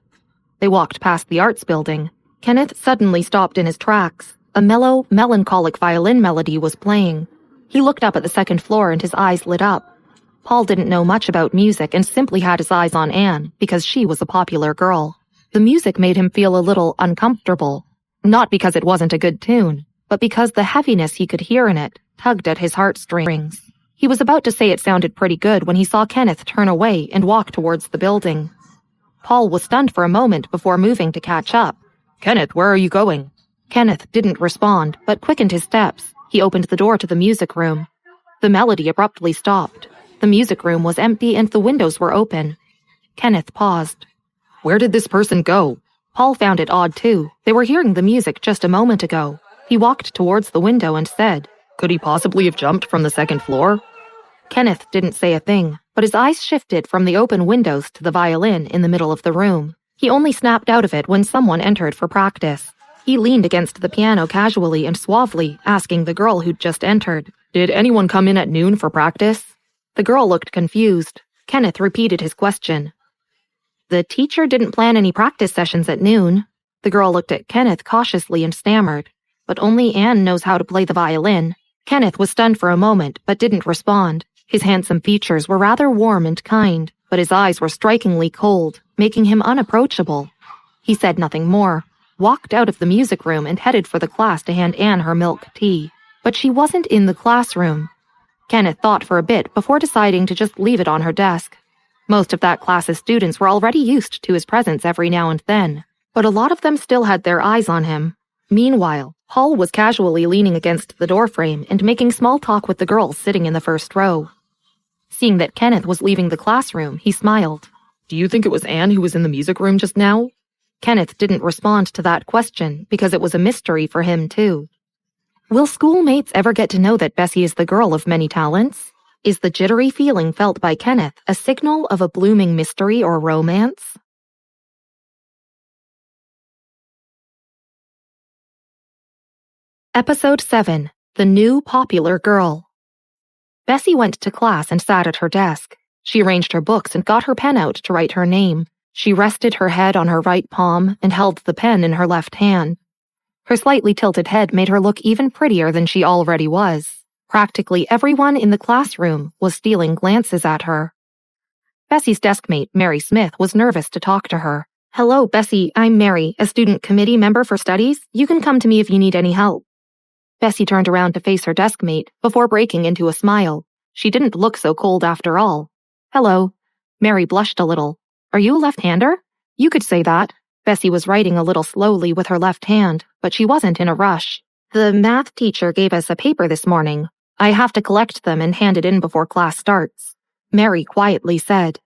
They walked past the arts building. Kenneth suddenly stopped in his tracks. A mellow, melancholic violin melody was playing. He looked up at the 2nd floor and his eyes lit up. Paul didn't know much about music and simply had his eyes on Anne because she was a popular girl. The music made him feel a little uncomfortable, not because it wasn't a good tune, but because the heaviness he could hear in it tugged at his heartstrings. He was about to say it sounded pretty good when he saw Kenneth turn away and walk towards the building. Paul was stunned for a moment before moving to catch up. "Kenneth, where are you going?" Kenneth didn't respond, but quickened his steps. He opened the door to the music room. The melody abruptly stopped. The music room was empty and the windows were open. Kenneth paused. "Where did this person go?" Paul found it odd too. They were hearing the music just a moment ago. He walked towards the window and said, "Could he possibly have jumped from the second floor?" Kenneth didn't say a thing, but his eyes shifted from the open windows to the violin in the middle of the room. He only snapped out of it when someone entered for practice. He leaned against the piano casually and suavely, asking the girl who'd just entered, "Did anyone come in at noon for practice?" The girl looked confused. Kenneth repeated his question. "The teacher didn't plan any practice sessions at noon." The girl looked at Kenneth cautiously and stammered, "But only Anne knows how to play the violin." Kenneth was stunned for a moment, but didn't respond. His handsome features were rather warm and kind, but his eyes were strikingly cold, making him unapproachable. He said nothing more, walked out of the music room and headed for the class to hand Anne her milk tea. But she wasn't in the classroom. Kenneth thought for a bit before deciding to just leave it on her desk. Most of that class's students were already used to his presence every now and then, but a lot of them still had their eyes on him. Meanwhile, Paul was casually leaning against the doorframe and making small talk with the girls sitting in the first row. Seeing that Kenneth was leaving the classroom, he smiled. "Do you think it was Anne who was in the music room just now?" Kenneth didn't respond to that question because it was a mystery for him too. Will schoolmates ever get to know that Bessy is the girl of many talents? Is the jittery feeling felt by Kenneth a signal of a blooming mystery or romance? Episode 7. The New Popular Girl. Bessy went to class and sat at her desk. She arranged her books and got her pen out to write her name. She rested her head on her right palm and held the pen in her left hand. Her slightly tilted head made her look even prettier than she already was. Practically everyone in the classroom was stealing glances at her. Bessy's deskmate, Mary Smith, was nervous to talk to her. "Hello, Bessy, I'm Mary, a student committee member for studies. You can come to me if you need any help." Bessy turned around to face her deskmate before breaking into a smile. She didn't look so cold after all. "Hello." Mary blushed a little. "Are you a left-hander?" "You could say that." Bessy was writing a little slowly with her left hand, but she wasn't in a rush. "The math teacher gave us a paper this morning. I have to collect them and hand it in before class starts," Mary quietly said.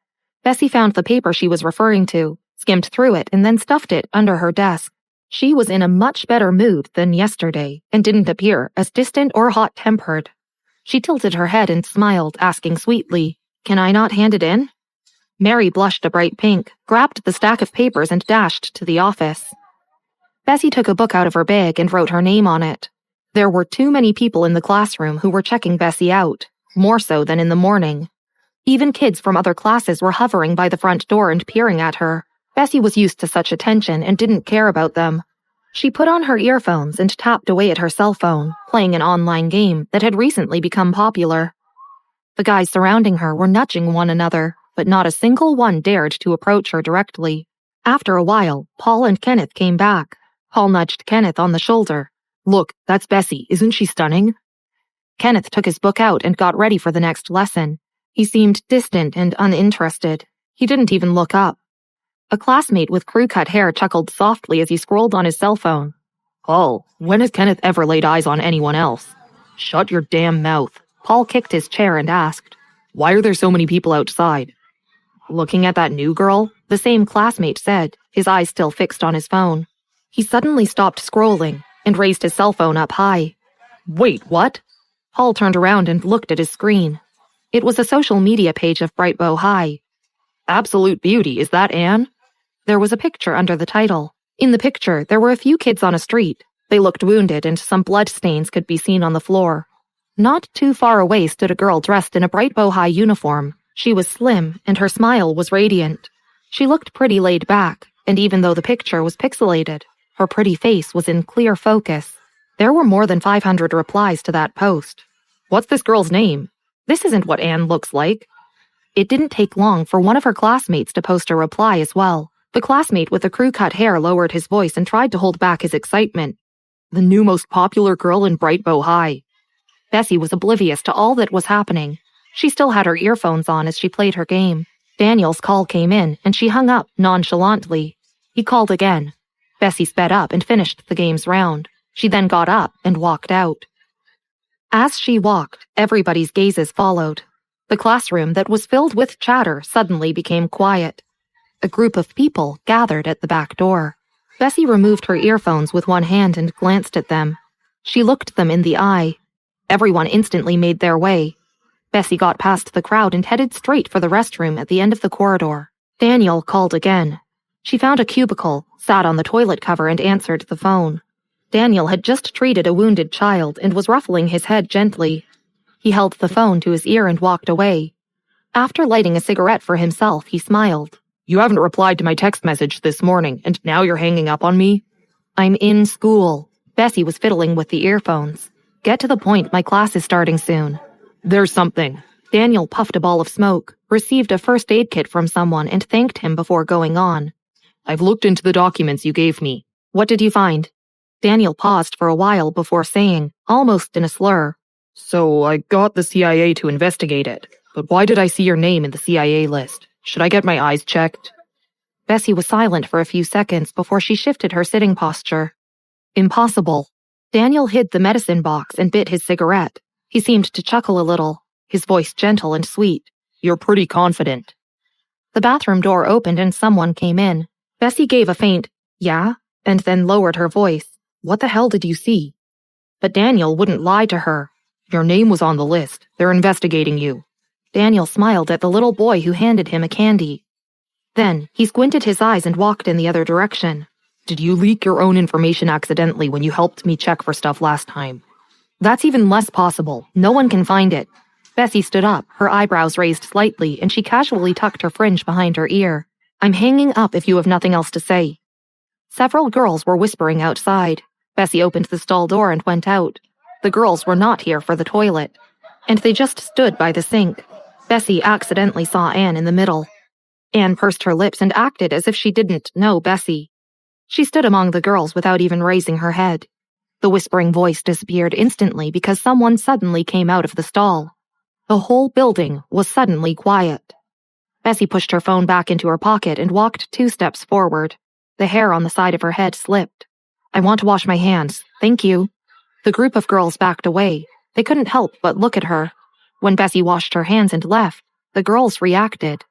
Bessy found the paper she was referring to, skimmed through it, and then stuffed it under her desk. She was in a much better mood than yesterday and didn't appear as distant or hot-tempered. She tilted her head and smiled, asking sweetly, "Can I not hand it in?" Mary blushed a bright pink, grabbed the stack of papers and dashed to the office. Bessy took a book out of her bag and wrote her name on it. There were too many people in the classroom who were checking Bessy out, more so than in the morning. Even kids from other classes were hovering by the front door and peering at her. Bessy was used to such attention and didn't care about them. She put on her earphones and tapped away at her cell phone, playing an online game that had recently become popular. The guys surrounding her were nudging one another, but not a single one dared to approach her directly. After a while, Paul and Kenneth came back. Paul nudged Kenneth on the shoulder. "Look, that's Bessy. Isn't she stunning?" Kenneth took his book out and got ready for the next lesson. He seemed distant and uninterested. He didn't even look up. A classmate with crew-cut hair chuckled softly as he scrolled on his cell phone. "Paul, when has Kenneth ever laid eyes on anyone else?" "Shut your damn mouth." Paul kicked his chair and asked, "Why are there so many people outside?" "Looking at that new girl?" the same classmate said, his eyes still fixed on his phone. He suddenly stopped scrolling and raised his cell phone up high. "Wait, what?" Paul turned around and looked at his screen. It was a social media page of Brightbow High. "Absolute Beauty, is that Anne?" There was a picture under the title. In the picture, there were a few kids on a street. They looked wounded and some blood stains could be seen on the floor. Not too far away stood a girl dressed in a Brightbow High uniform. She was slim, and her smile was radiant. She looked pretty laid back, and even though the picture was pixelated, her pretty face was in clear focus. There were more than 500 replies to that post. "What's this girl's name?" "This isn't what Anne looks like." It didn't take long for one of her classmates to post a reply as well. The classmate with the crew-cut hair lowered his voice and tried to hold back his excitement. "The new most popular girl in Brightbow High." Bessy was oblivious to all that was happening. She still had her earphones on as she played her game. Daniel's call came in, and she hung up nonchalantly. He called again. Bessy sped up and finished the game's round. She then got up and walked out. As she walked, everybody's gazes followed. The classroom that was filled with chatter suddenly became quiet. A group of people gathered at the back door. Bessy removed her earphones with one hand and glanced at them. She looked them in the eye. Everyone instantly made their way. Bessy got past the crowd and headed straight for the restroom at the end of the corridor. Daniel called again. She found a cubicle, sat on the toilet cover and answered the phone. Daniel had just treated a wounded child and was ruffling his head gently. He held the phone to his ear and walked away. After lighting a cigarette for himself, he smiled. You haven't replied to my text message this morning, and now you're hanging up on me? I'm in school. Bessy was fiddling with the earphones. Get to the point, my class is starting soon. There's something. Daniel puffed a ball of smoke, received a first aid kit from someone, and thanked him before going on. I've looked into the documents you gave me. What did you find? Daniel paused for a while before saying, almost in a slur. So I got the CIA to investigate it. But why did I see your name in the CIA list? Should I get my eyes checked? Bessy was silent for a few seconds before she shifted her sitting posture. Impossible. Daniel hid the medicine box and bit his cigarette. He seemed to chuckle a little, his voice gentle and sweet. You're pretty confident. The bathroom door opened and someone came in. Bessy gave a faint, yeah, and then lowered her voice. What the hell did you see? But Daniel wouldn't lie to her. Your name was on the list. They're investigating you. Daniel smiled at the little boy who handed him a candy. Then, he squinted his eyes and walked in the other direction. Did you leak your own information accidentally when you helped me check for stuff last time? That's even less possible. No one can find it. Bessy stood up, her eyebrows raised slightly, and she casually tucked her fringe behind her ear. I'm hanging up if you have nothing else to say. Several girls were whispering outside. Bessy opened the stall door and went out. The girls were not here for the toilet, and they just stood by the sink. Bessy accidentally saw Anne in the middle. Anne pursed her lips and acted as if she didn't know Bessy. She stood among the girls without even raising her head. The whispering voice disappeared instantly because someone suddenly came out of the stall. The whole building was suddenly quiet. Bessy pushed her phone back into her pocket and walked 2 steps forward. The hair on the side of her head slipped. I want to wash my hands. Thank you. The group of girls backed away. They couldn't help but look at her. When Bessy washed her hands and left, the girls reacted.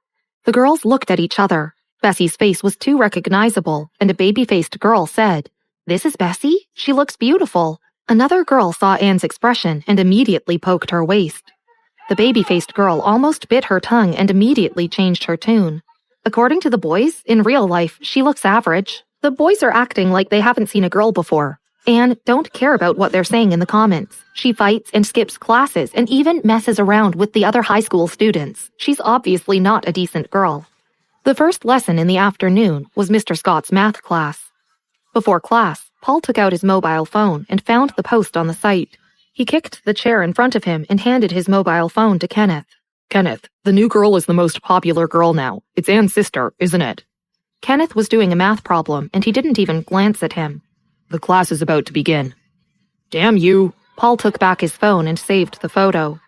The girls looked at each other. Bessy's face was too recognizable, and a baby-faced girl said, "This is Bessy? She looks beautiful." Another girl saw Anne's expression and immediately poked her waist. The baby-faced girl almost bit her tongue and immediately changed her tune. According to the boys, in real life, she looks average. The boys are acting like they haven't seen a girl before. Anne don't care about what they're saying in the comments. She fights and skips classes and even messes around with the other high school students. She's obviously not a decent girl. The first lesson in the afternoon was Mr. Scott's math class. Before class, Paul took out his mobile phone and found the post on the site. He kicked the chair in front of him and handed his mobile phone to Kenneth. Kenneth, the new girl is the most popular girl now. It's Anne's sister, isn't it? Kenneth was doing a math problem and he didn't even glance at him. The class is about to begin. Damn you. Paul took back his phone and saved the photo.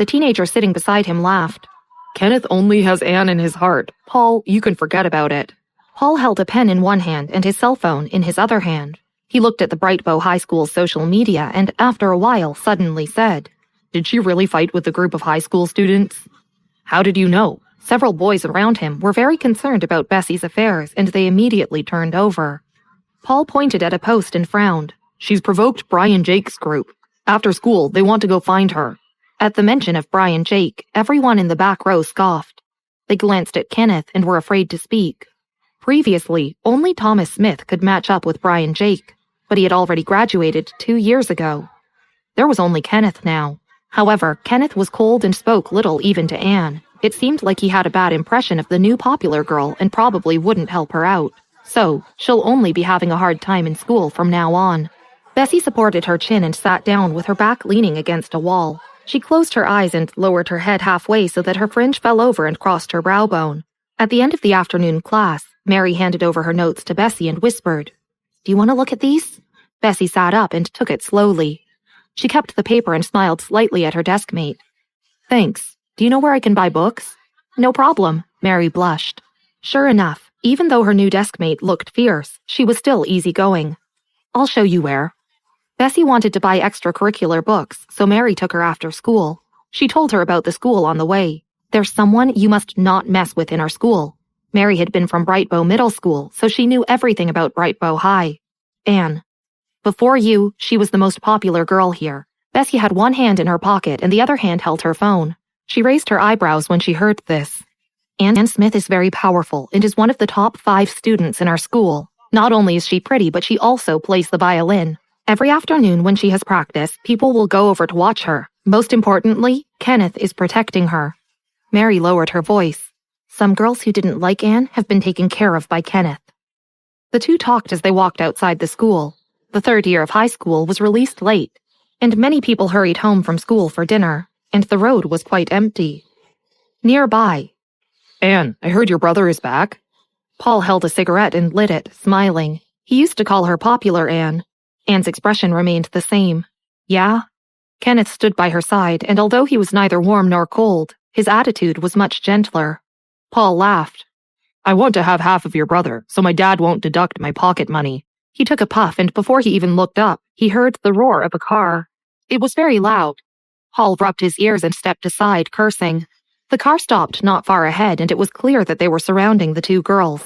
The teenager sitting beside him laughed. Kenneth only has Anne in his heart. Paul, you can forget about it. Paul held a pen in one hand and his cell phone in his other hand. He looked at the Brightbow High School's social media and, after a while, suddenly said, Did she really fight with the group of high school students? How did you know? Several boys around him were very concerned about Bessy's affairs and they immediately turned over. Paul pointed at a post and frowned. She's provoked Brian Jake's group. After school, they want to go find her. At the mention of Brian Jake, everyone in the back row scoffed. They glanced at Kenneth and were afraid to speak. Previously, only Thomas Smith could match up with Brian Jake, but he had already graduated 2 years ago. There was only Kenneth now. However, Kenneth was cold and spoke little even to Anne. It seemed like he had a bad impression of the new popular girl and probably wouldn't help her out. So, she'll only be having a hard time in school from now on. Bessy supported her chin and sat down with her back leaning against a wall. She closed her eyes and lowered her head halfway so that her fringe fell over and crossed her brow bone. At the end of the afternoon class, Mary handed over her notes to Bessy and whispered, "Do you want to look at these?" Bessy sat up and took it slowly. She kept the paper and smiled slightly at her deskmate. "Thanks. Do you know where I can buy books?" "No problem," Mary blushed. Sure enough, even though her new deskmate looked fierce, she was still easygoing. "I'll show you where." Bessy wanted to buy extracurricular books, so Mary took her after school. She told her about the school on the way. "There's someone you must not mess with in our school." Mary had been from Brightbow Middle School, so she knew everything about Brightbow High. Anne. Before you, she was the most popular girl here. Bessy had one hand in her pocket and the other hand held her phone. She raised her eyebrows when she heard this. Anne Smith is very powerful and is one of the top 5 students in our school. Not only is she pretty, but she also plays the violin. Every afternoon when she has practice, people will go over to watch her. Most importantly, Kenneth is protecting her. Mary lowered her voice. Some girls who didn't like Anne have been taken care of by Kenneth. The two talked as they walked outside the school. The 3rd year of high school was released late, and many people hurried home from school for dinner, and the road was quite empty. Nearby. Anne, I heard your brother is back. Paul held a cigarette and lit it, smiling. He used to call her Popular Anne. Anne's expression remained the same. Yeah? Kenneth stood by her side, and although he was neither warm nor cold, his attitude was much gentler. Paul laughed. I want to have half of your brother, so my dad won't deduct my pocket money. He took a puff, and before he even looked up, he heard the roar of a car. It was very loud. Paul rubbed his ears and stepped aside, cursing. The car stopped not far ahead, and it was clear that they were surrounding the two girls.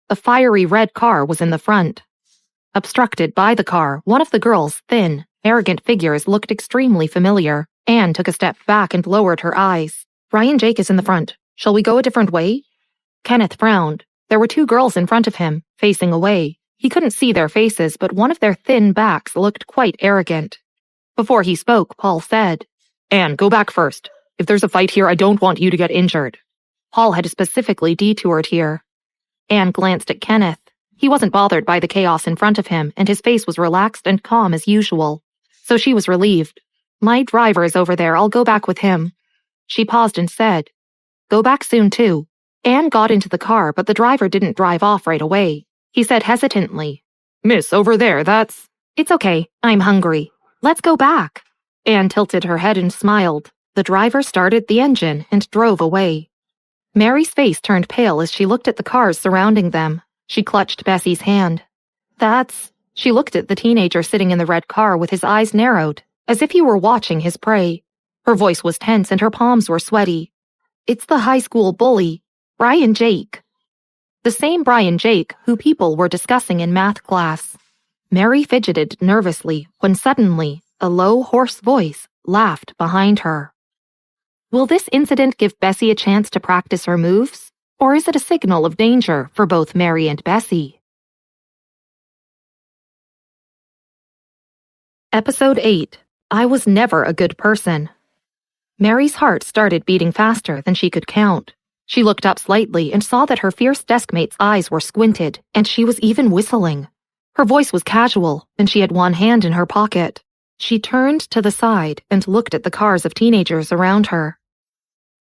A fiery red car was in the front. Obstructed by the car, one of the girls' thin, arrogant figures looked extremely familiar. Anne took a step back and lowered her eyes. Brian Jake is in the front. Shall we go a different way? Kenneth frowned. There were 2 girls in front of him, facing away. He couldn't see their faces, but one of their thin backs looked quite arrogant. Before he spoke, Paul said, Anne, go back first. If there's a fight here, I don't want you to get injured. Paul had specifically detoured here. Anne glanced at Kenneth. He wasn't bothered by the chaos in front of him, and his face was relaxed and calm as usual. So she was relieved. My driver is over there. I'll go back with him. She paused and said, Go back soon, too. Anne got into the car, but the driver didn't drive off right away. He said hesitantly, Miss, over there, that's... It's okay. I'm hungry. Let's go back. Anne tilted her head and smiled. The driver started the engine and drove away. Mary's face turned pale as she looked at the cars surrounding them. She clutched Bessy's hand. That's... She looked at the teenager sitting in the red car with his eyes narrowed, as if he were watching his prey. Her voice was tense and her palms were sweaty. It's the high school bully, Brian Jake. The same Brian Jake who people were discussing in math class. Mary fidgeted nervously when suddenly a low, hoarse voice laughed behind her. Will this incident give Bessy a chance to practice her moves, or is it a signal of danger for both Mary and Bessy? Episode 8. I Was Never a Good Person. Mary's heart started beating faster than she could count. She looked up slightly and saw that her fierce deskmate's eyes were squinted, and she was even whistling. Her voice was casual, and she had one hand in her pocket. She turned to the side and looked at the cars of teenagers around her.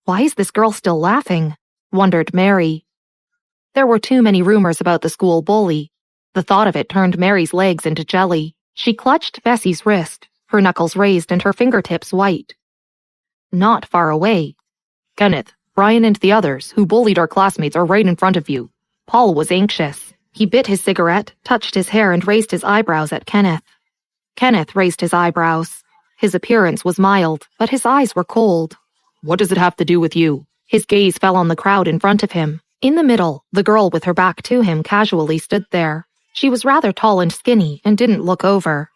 Why is this girl still laughing? Wondered Mary. There were too many rumors about the school bully. The thought of it turned Mary's legs into jelly. She clutched Bessy's wrist, her knuckles raised and her fingertips white. Not far away. Kenneth, Brian and the others who bullied our classmates are right in front of you. Paul was anxious. He bit his cigarette, touched his hair and raised his eyebrows at Kenneth. Kenneth raised his eyebrows. His appearance was mild, but his eyes were cold. What does it have to do with you? His gaze fell on the crowd in front of him. In the middle, the girl with her back to him casually stood there. She was rather tall and skinny and didn't look over.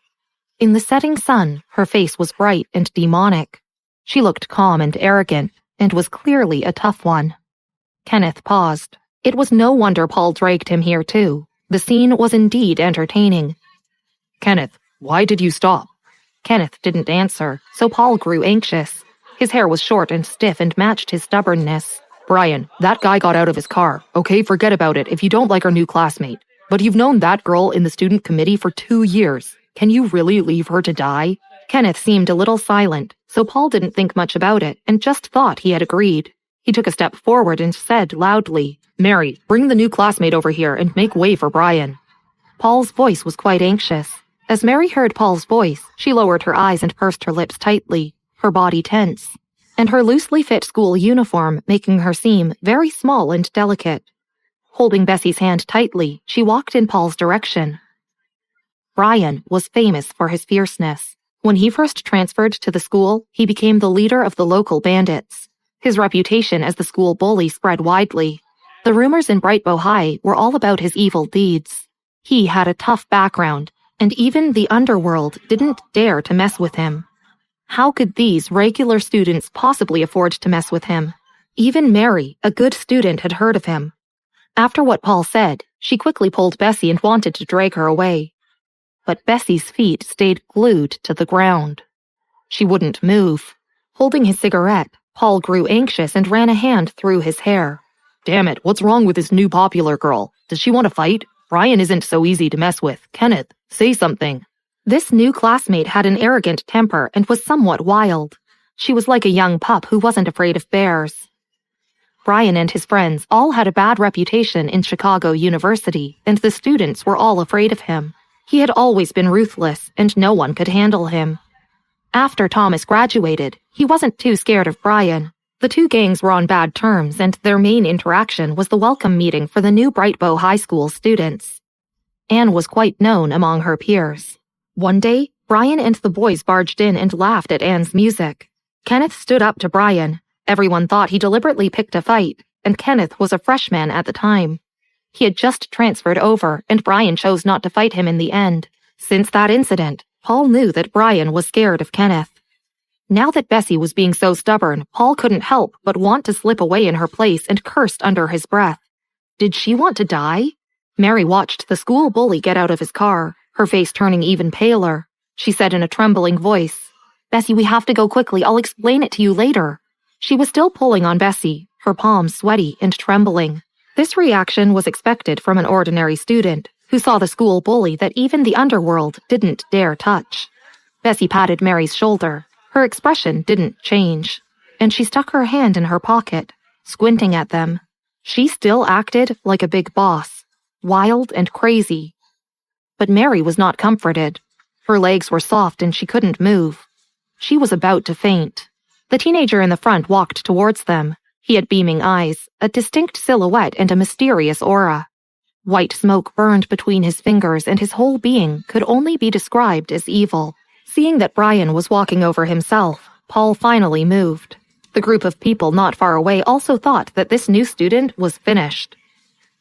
In the setting sun, her face was bright and demonic. She looked calm and arrogant, and was clearly a tough one. Kenneth paused. It was no wonder Paul dragged him here too. The scene was indeed entertaining. Kenneth, why did you stop? Kenneth didn't answer, so Paul grew anxious. His hair was short and stiff and matched his stubbornness. Brian, that guy got out of his car. Okay, forget about it if you don't like our new classmate. But you've known that girl in the student committee for 2 years. Can you really leave her to die? Kenneth seemed a little silent, so Paul didn't think much about it and just thought he had agreed. He took a step forward and said loudly, Mary, bring the new classmate over here and make way for Brian. Paul's voice was quite anxious. As Mary heard Paul's voice, she lowered her eyes and pursed her lips tightly, her body tense, and her loosely fit school uniform making her seem very small and delicate. Holding Bessy's hand tightly, she walked in Paul's direction. Brian was famous for his fierceness. When he first transferred to the school, he became the leader of the local bandits. His reputation as the school bully spread widely. The rumors in Brightbow High were all about his evil deeds. He had a tough background, and even the underworld didn't dare to mess with him. How could these regular students possibly afford to mess with him? Even Mary, a good student, had heard of him. After what Paul said, she quickly pulled Bessy and wanted to drag her away. But Bessy's feet stayed glued to the ground. She wouldn't move. Holding his cigarette, Paul grew anxious and ran a hand through his hair. Damn it, what's wrong with this new popular girl? Does she want to fight? Brian isn't so easy to mess with. Kenneth, say something. This new classmate had an arrogant temper and was somewhat wild. She was like a young pup who wasn't afraid of bears. Brian and his friends all had a bad reputation in Chicago University, and the students were all afraid of him. He had always been ruthless, and no one could handle him. After Thomas graduated, he wasn't too scared of Brian. The two gangs were on bad terms, and their main interaction was the welcome meeting for the new Brightbow High School students. Anne was quite known among her peers. One day, Brian and the boys barged in and laughed at Anne's music. Kenneth stood up to Brian. Everyone thought he deliberately picked a fight, and Kenneth was a freshman at the time. He had just transferred over, and Brian chose not to fight him in the end. Since that incident, Paul knew that Brian was scared of Kenneth. Now that Bessy was being so stubborn, Paul couldn't help but want to slip away in her place and cursed under his breath. Did she want to die? Mary watched the school bully get out of his car, her face turning even paler. She said in a trembling voice, "Bessy, we have to go quickly. I'll explain it to you later." She was still pulling on Bessy, her palms sweaty and trembling. This reaction was expected from an ordinary student, who saw the school bully that even the underworld didn't dare touch. Bessy patted Mary's shoulder. Her expression didn't change, and she stuck her hand in her pocket, squinting at them. She still acted like a big boss, wild and crazy. But Mary was not comforted. Her legs were soft and she couldn't move. She was about to faint. The teenager in the front walked towards them. He had beaming eyes, a distinct silhouette, and a mysterious aura. White smoke burned between his fingers, and his whole being could only be described as evil. Seeing that Brian was walking over himself, Paul finally moved. The group of people not far away also thought that this new student was finished.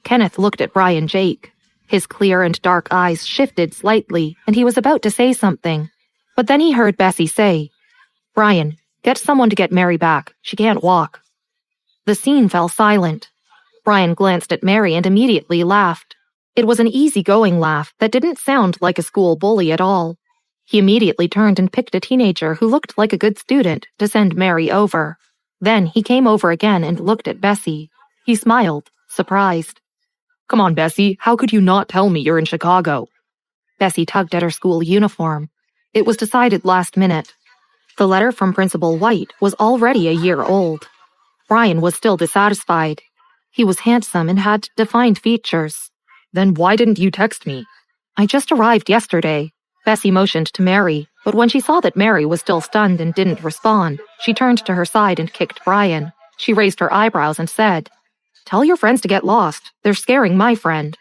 Kenneth looked at Brian Jake. His clear and dark eyes shifted slightly, and he was about to say something. But then he heard Bessy say, "Brian, get someone to get Mary back. She can't walk." The scene fell silent. Brian glanced at Mary and immediately laughed. It was an easygoing laugh that didn't sound like a school bully at all. He immediately turned and picked a teenager who looked like a good student to send Mary over. Then he came over again and looked at Bessy. He smiled, surprised. Come on, Bessy, how could you not tell me you're in Chicago? Bessy tugged at her school uniform. It was decided last minute. The letter from Principal White was already a year old. Brian was still dissatisfied. He was handsome and had defined features. Then why didn't you text me? I just arrived yesterday. Bessy motioned to Mary, but when she saw that Mary was still stunned and didn't respond, she turned to her side and kicked Brian. She raised her eyebrows and said, "Tell your friends to get lost. They're scaring my friend."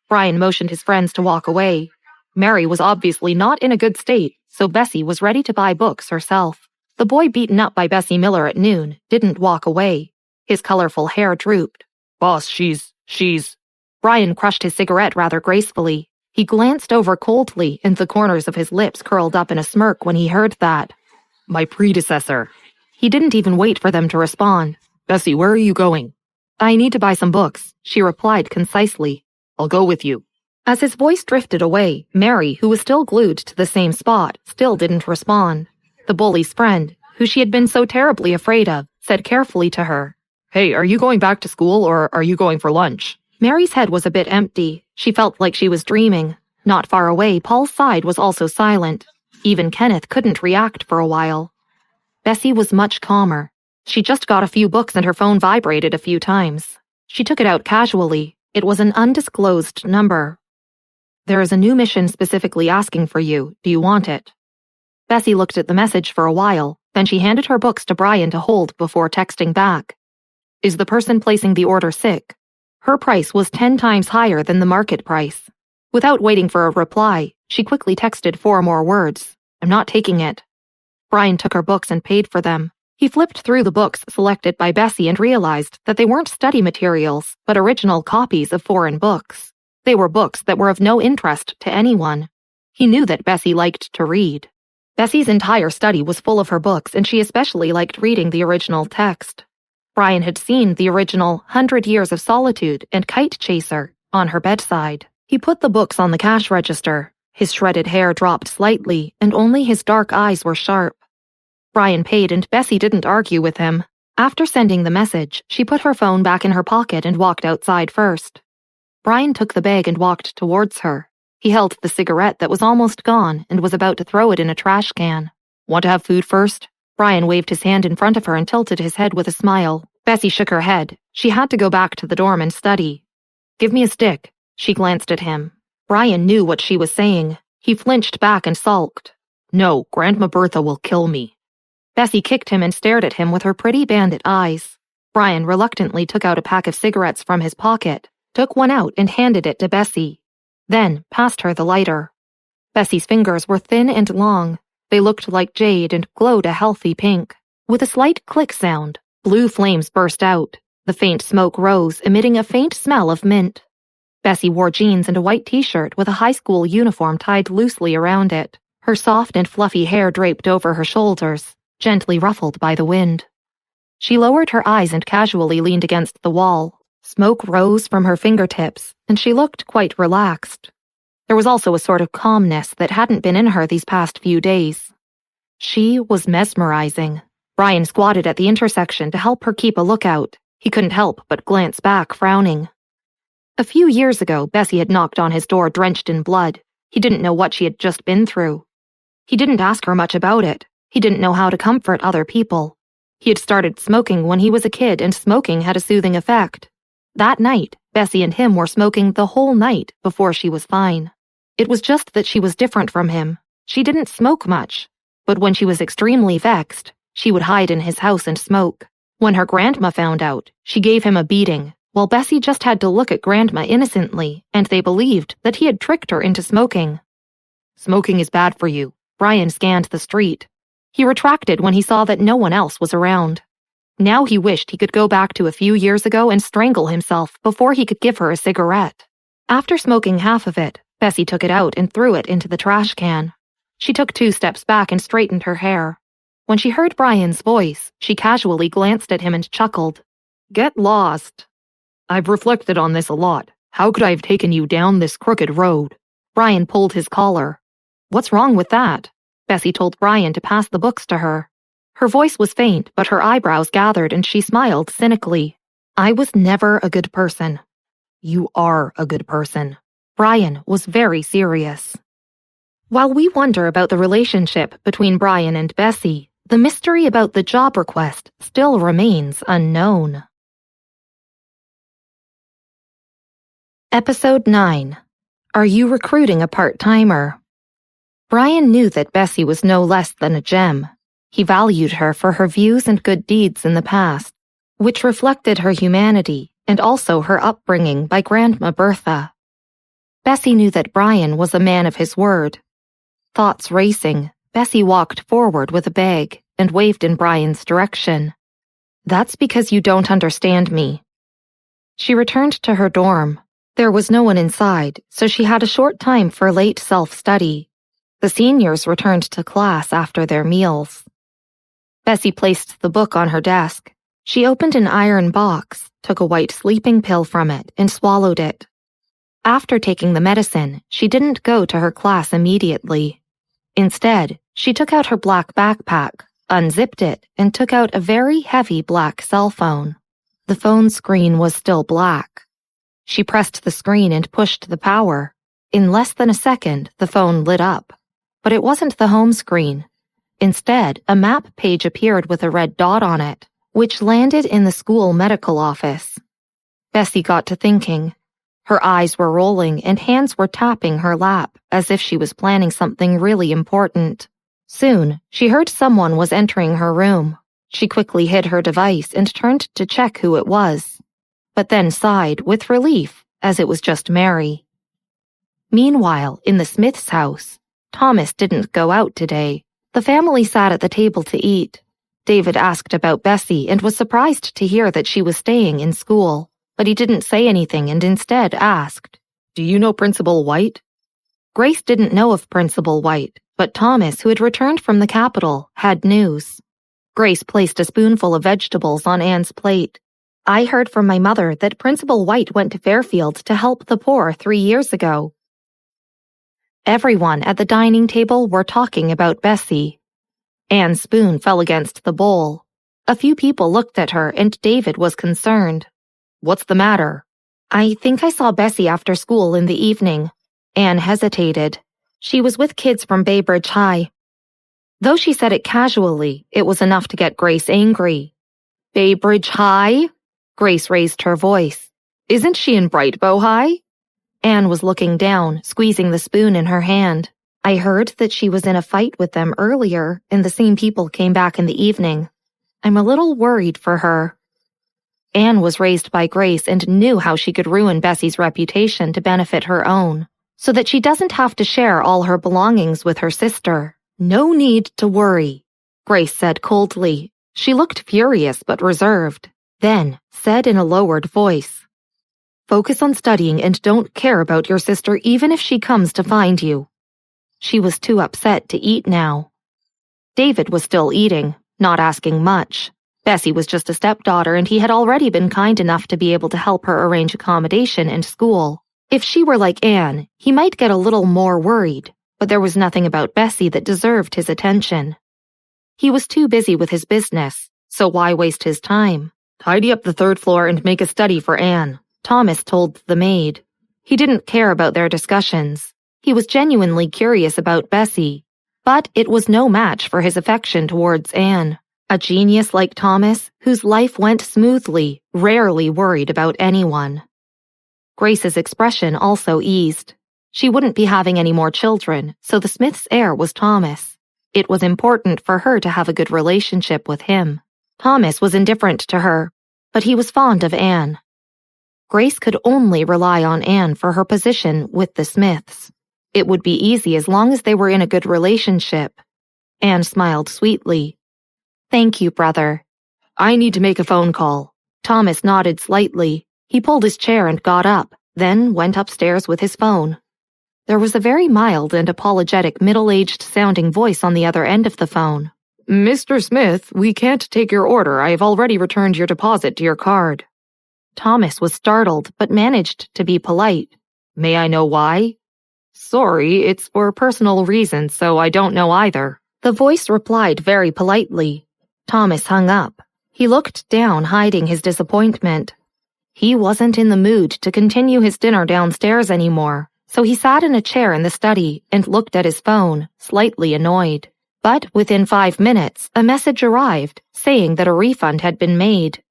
Brian motioned his friends to walk away. Mary was obviously not in a good state, so Bessy was ready to buy books herself. The boy beaten up by Bessie Miller at noon didn't walk away. His colorful hair drooped. Boss, she's... Brian crushed his cigarette rather gracefully. He glanced over coldly, and the corners of his lips curled up in a smirk when he heard that. My predecessor. He didn't even wait for them to respond. Bessy, where are you going? I need to buy some books, she replied concisely. I'll go with you. As his voice drifted away, Mary, who was still glued to the same spot, still didn't respond. The bully's friend, who she had been so terribly afraid of, said carefully to her, Hey, are you going back to school or are you going for lunch? Mary's head was a bit empty. She felt like she was dreaming. Not far away, Paul's side was also silent. Even Kenneth couldn't react for a while. Bessy was much calmer. She just got a few books and her phone vibrated a few times. She took it out casually. It was an undisclosed number. There is a new mission specifically asking for you. Do you want it? Bessy looked at the message for a while, then she handed her books to Brian to hold before texting back. Is the person placing the order sick? Her price was 10 times higher than the market price. Without waiting for a reply, she quickly texted 4 more words. I'm not taking it. Brian took her books and paid for them. He flipped through the books selected by Bessy and realized that they weren't study materials, but original copies of foreign books. They were books that were of no interest to anyone. He knew that Bessy liked to read. Bessy's entire study was full of her books, and she especially liked reading the original text. Brian had seen the original 100 Years of Solitude and Kite Chaser on her bedside. He put the books on the cash register. His shredded hair dropped slightly, and only his dark eyes were sharp. Brian paid, and Bessy didn't argue with him. After sending the message, she put her phone back in her pocket and walked outside first. Brian took the bag and walked towards her. He held the cigarette that was almost gone and was about to throw it in a trash can. "Want to have food first?" Brian waved his hand in front of her and tilted his head with a smile. Bessy shook her head. She had to go back to the dorm and study. "Give me a stick." She glanced at him. Brian knew what she was saying. He flinched back and sulked. "No, Grandma Bertha will kill me." Bessy kicked him and stared at him with her pretty bandit eyes. Brian reluctantly took out a pack of cigarettes from his pocket, took one out and handed it to Bessy, then passed her the lighter. Bessy's fingers were thin and long. They looked like jade and glowed a healthy pink. With a slight click sound, blue flames burst out. The faint smoke rose, emitting a faint smell of mint. Bessy wore jeans and a white t-shirt with a high school uniform tied loosely around it. Her soft and fluffy hair draped over her shoulders, gently ruffled by the wind. She lowered her eyes and casually leaned against the wall. Smoke rose from her fingertips, and she looked quite relaxed. There was also a sort of calmness that hadn't been in her these past few days. She was mesmerizing. Brian squatted at the intersection to help her keep a lookout. He couldn't help but glance back, frowning. A few years ago, Bessy had knocked on his door drenched in blood. He didn't know what she had just been through. He didn't ask her much about it. He didn't know how to comfort other people. He had started smoking when he was a kid, and smoking had a soothing effect. That night, Bessy and him were smoking the whole night before she was fine. It was just that she was different from him. She didn't smoke much, but when she was extremely vexed, she would hide in his house and smoke. When her grandma found out, she gave him a beating, while Bessy just had to look at grandma innocently, and they believed that he had tricked her into smoking. "Smoking is bad for you." Brian scanned the street. He retracted when he saw that no one else was around. Now he wished he could go back to a few years ago and strangle himself before he could give her a cigarette. After smoking half of it, Bessy took it out and threw it into the trash can. She took 2 steps back and straightened her hair. When she heard Brian's voice, she casually glanced at him and chuckled. "Get lost." "I've reflected on this a lot. How could I have taken you down this crooked road?" Brian pulled his collar. "What's wrong with that?" Bessy told Brian to pass the books to her. Her voice was faint, but her eyebrows gathered and she smiled cynically. "I was never a good person." "You are a good person." Brian was very serious. While we wonder about the relationship between Brian and Bessy, the mystery about the job request still remains unknown. Episode 9. Are you recruiting a part-timer? Brian knew that Bessy was no less than a gem. He valued her for her views and good deeds in the past, which reflected her humanity and also her upbringing by Grandma Bertha. Bessy knew that Brian was a man of his word. Thoughts racing, Bessy walked forward with a bag and waved in Brian's direction. "That's because you don't understand me." She returned to her dorm. There was no one inside, so she had a short time for late self-study. The seniors returned to class after their meals. Bessy placed the book on her desk. She opened an iron box, took a white sleeping pill from it, and swallowed it. After taking the medicine, she didn't go to her class immediately. Instead, she took out her black backpack, unzipped it, and took out a very heavy black cell phone. The phone screen was still black. She pressed the screen and pushed the power. In less than a second, the phone lit up. But it wasn't the home screen. Instead, a map page appeared with a red dot on it, which landed in the school medical office. Bessy got to thinking. Her eyes were rolling and hands were tapping her lap as if she was planning something really important. Soon, she heard someone was entering her room. She quickly hid her device and turned to check who it was, but then sighed with relief as it was just Mary. Meanwhile, in the Smith's house, Thomas didn't go out today. The family sat at the table to eat. David asked about Bessy and was surprised to hear that she was staying in school, but he didn't say anything and instead asked, "Do you know Principal White?" Grace didn't know of Principal White, but Thomas, who had returned from the capital, had news. Grace placed a spoonful of vegetables on Anne's plate. "I heard from my mother that Principal White went to Fairfield to help the poor 3 years ago." Everyone at the dining table were talking about Bessy. Anne's spoon fell against the bowl. A few people looked at her and David was concerned. "What's the matter?" "I think I saw Bessy after school in the evening." Anne hesitated. She was with kids from Baybridge High. Though she said it casually, it was enough to get Grace angry. "Baybridge High?" Grace raised her voice. "Isn't she in Brightbow High?" Anne was looking down, squeezing the spoon in her hand. "I heard that she was in a fight with them earlier, and the same people came back in the evening. I'm a little worried for her." Anne was raised by Grace and knew how she could ruin Bessy's reputation to benefit her own, so that she doesn't have to share all her belongings with her sister. "No need to worry," Grace said coldly. She looked furious but reserved, then said in a lowered voice, "Focus on studying and don't care about your sister even if she comes to find you." She was too upset to eat now. David was still eating, not asking much. Bessy was just a stepdaughter and he had already been kind enough to be able to help her arrange accommodation and school. If she were like Anne, he might get a little more worried, but there was nothing about Bessy that deserved his attention. He was too busy with his business, so why waste his time? "Tidy up the 3rd floor and make a study for Anne," Thomas told the maid. He didn't care about their discussions. He was genuinely curious about Bessy, but it was no match for his affection towards Anne. A genius like Thomas, whose life went smoothly, rarely worried about anyone. Grace's expression also eased. She wouldn't be having any more children, so the Smith's heir was Thomas. It was important for her to have a good relationship with him. Thomas was indifferent to her, but he was fond of Anne. Grace could only rely on Anne for her position with the Smiths. It would be easy as long as they were in a good relationship. Anne smiled sweetly. "Thank you, brother." "I need to make a phone call." Thomas nodded slightly. He pulled his chair and got up, then went upstairs with his phone. There was a very mild and apologetic middle-aged sounding voice on the other end of the phone. "Mr. Smith, we can't take your order. I have already returned your deposit to your card." Thomas was startled, but managed to be polite. "May I know why?" "Sorry, it's for personal reasons, so I don't know either." The voice replied very politely. Thomas hung up. He looked down, hiding his disappointment. He wasn't in the mood to continue his dinner downstairs anymore, so he sat in a chair in the study and looked at his phone, slightly annoyed. But within 5 minutes, a message arrived, saying that a refund had been made.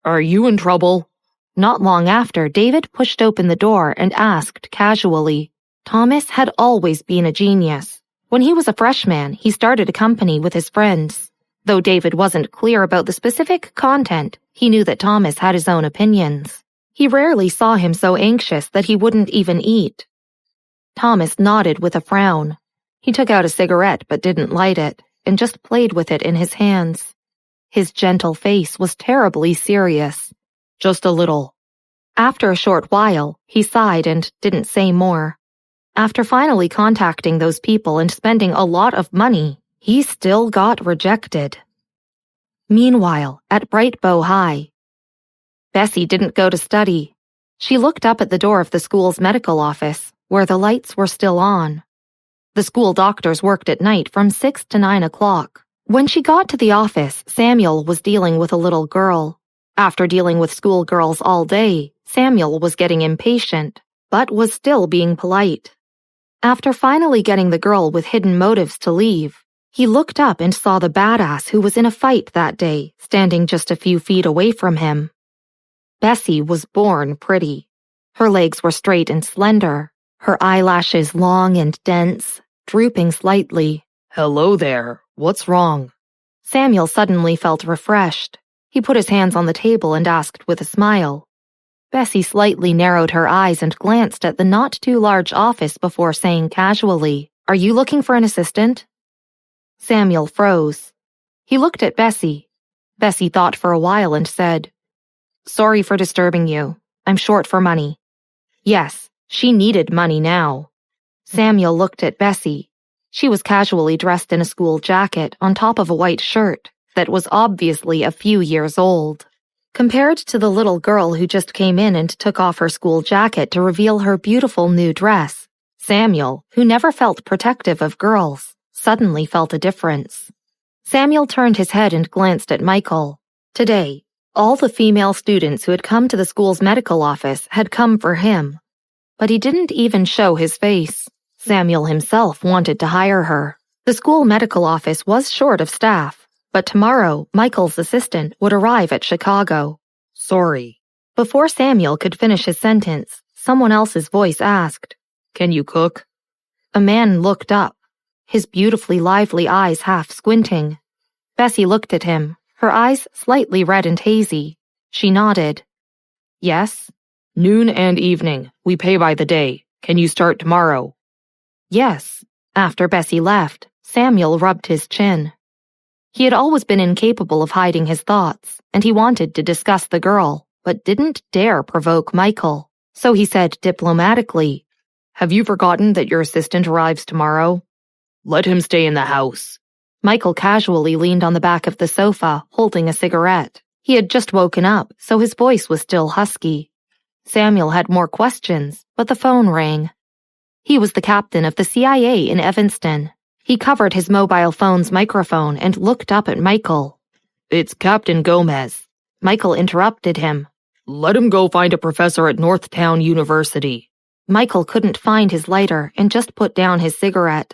"Are you in trouble?" Not long after, David pushed open the door and asked casually. Thomas had always been a genius. When he was a freshman, he started a company with his friends. Though David wasn't clear about the specific content, he knew that Thomas had his own opinions. He rarely saw him so anxious that he wouldn't even eat. Thomas nodded with a frown. He took out a cigarette but didn't light it, and just played with it in his hands. His gentle face was terribly serious. "Just a little." After a short while, he sighed and didn't say more. After finally contacting those people and spending a lot of money, he still got rejected. Meanwhile, at Brightbow High, Bessy didn't go to study. She looked up at the door of the school's medical office, where the lights were still on. The school doctors worked at night from 6 to 9 o'clock. When she got to the office, Samuel was dealing with a little girl. After dealing with schoolgirls all day, Samuel was getting impatient, but was still being polite. After finally getting the girl with hidden motives to leave, he looked up and saw the badass who was in a fight that day, standing just a few feet away from him. Bessy was born pretty. Her legs were straight and slender, her eyelashes long and dense, drooping slightly. "Hello there. What's wrong?" Samuel suddenly felt refreshed. He put his hands on the table and asked with a smile. Bessy slightly narrowed her eyes and glanced at the not-too-large office before saying casually, "Are you looking for an assistant?" Samuel froze. He looked at Bessy. Bessy thought for a while and said, "Sorry for disturbing you. I'm short for money." Yes, she needed money now. Samuel looked at Bessy. She was casually dressed in a school jacket on top of a white shirt that was obviously a few years old. Compared to the little girl who just came in and took off her school jacket to reveal her beautiful new dress, Samuel, who never felt protective of girls, suddenly felt a difference. Samuel turned his head and glanced at Michael. Today, all the female students who had come to the school's medical office had come for him. But he didn't even show his face. Samuel himself wanted to hire her. The school medical office was short of staff, but tomorrow Michael's assistant would arrive at Chicago. Sorry. Before Samuel could finish his sentence, someone else's voice asked, Can you cook? A man looked up, his beautifully lively eyes half squinting. Bessy looked at him, her eyes slightly red and hazy. She nodded. Yes? Noon and evening. We pay by the day. Can you start tomorrow? Yes. After Bessy left, Samuel rubbed his chin. He had always been incapable of hiding his thoughts, and he wanted to discuss the girl, but didn't dare provoke Michael. So he said diplomatically, Have you forgotten that your assistant arrives tomorrow? Let him stay in the house. Michael casually leaned on the back of the sofa, holding a cigarette. He had just woken up, so his voice was still husky. Samuel had more questions, but the phone rang. He was the captain of the CIA in Evanston. He covered his mobile phone's microphone and looked up at Michael. It's Captain Gomez. Michael interrupted him. Let him go find a professor at Northtown University. Michael couldn't find his lighter and just put down his cigarette.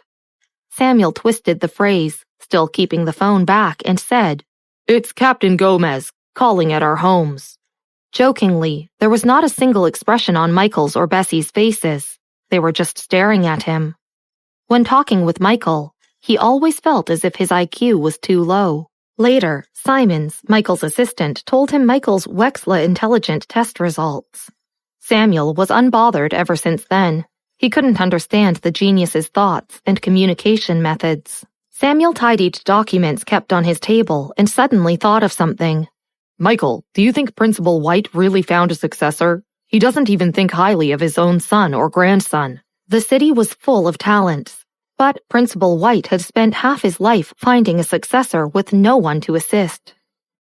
Samuel twisted the phrase, still keeping the phone back, and said, It's Captain Gomez, calling at our homes. Jokingly, there was not a single expression on Michael's or Bessy's faces. They were just staring at him. When talking with Michael, he always felt as if his IQ was too low. Later, Simons, Michael's assistant, told him Michael's Wechsler intelligent test results. Samuel was unbothered ever since then. He couldn't understand the genius's thoughts and communication methods. Samuel tidied documents kept on his table and suddenly thought of something. Michael, do you think Principal White really found a successor? He doesn't even think highly of his own son or grandson. The city was full of talents, but Principal White had spent half his life finding a successor with no one to assist.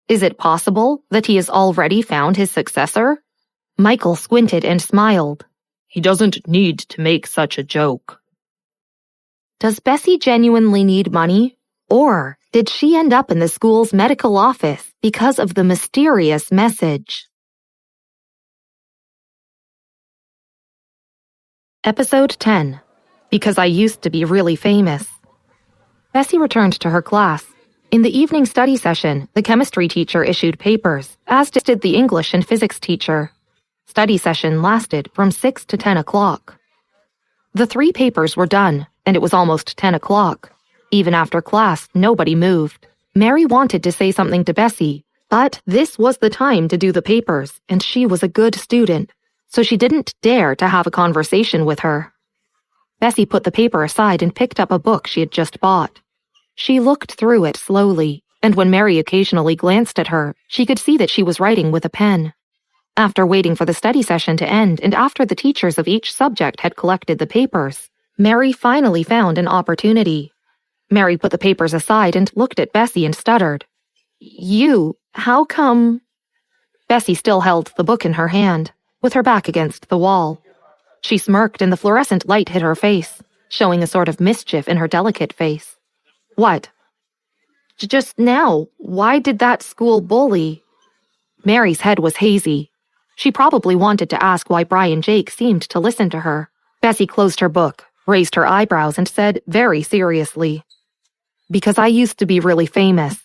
Is it possible that he has already found his successor? Michael squinted and smiled. He doesn't need to make such a joke. Does Bessy genuinely need money? Or did she end up in the school's medical office because of the mysterious message? Episode 10. Because I used to be really famous. Bessy returned to her class. In the evening study session, the chemistry teacher issued papers, as did the English and physics teacher. Study session lasted from 6 to 10 o'clock. The 3 papers were done, and it was almost 10 o'clock. Even after class, nobody moved. Mary wanted to say something to Bessy, but this was the time to do the papers, and she was a good student, so she didn't dare to have a conversation with her. Bessy put the paper aside and picked up a book she had just bought. She looked through it slowly, and when Mary occasionally glanced at her, she could see that she was writing with a pen. After waiting for the study session to end and after the teachers of each subject had collected the papers, Mary finally found an opportunity. Mary put the papers aside and looked at Bessy and stuttered. How come? Bessy still held the book in her hand, with her back against the wall. She smirked and the fluorescent light hit her face, showing a sort of mischief in her delicate face. What? Just now, why did that school bully? Mary's head was hazy. She probably wanted to ask why Brian Jake seemed to listen to her. Bessy closed her book, raised her eyebrows, and said very seriously, Because I used to be really famous.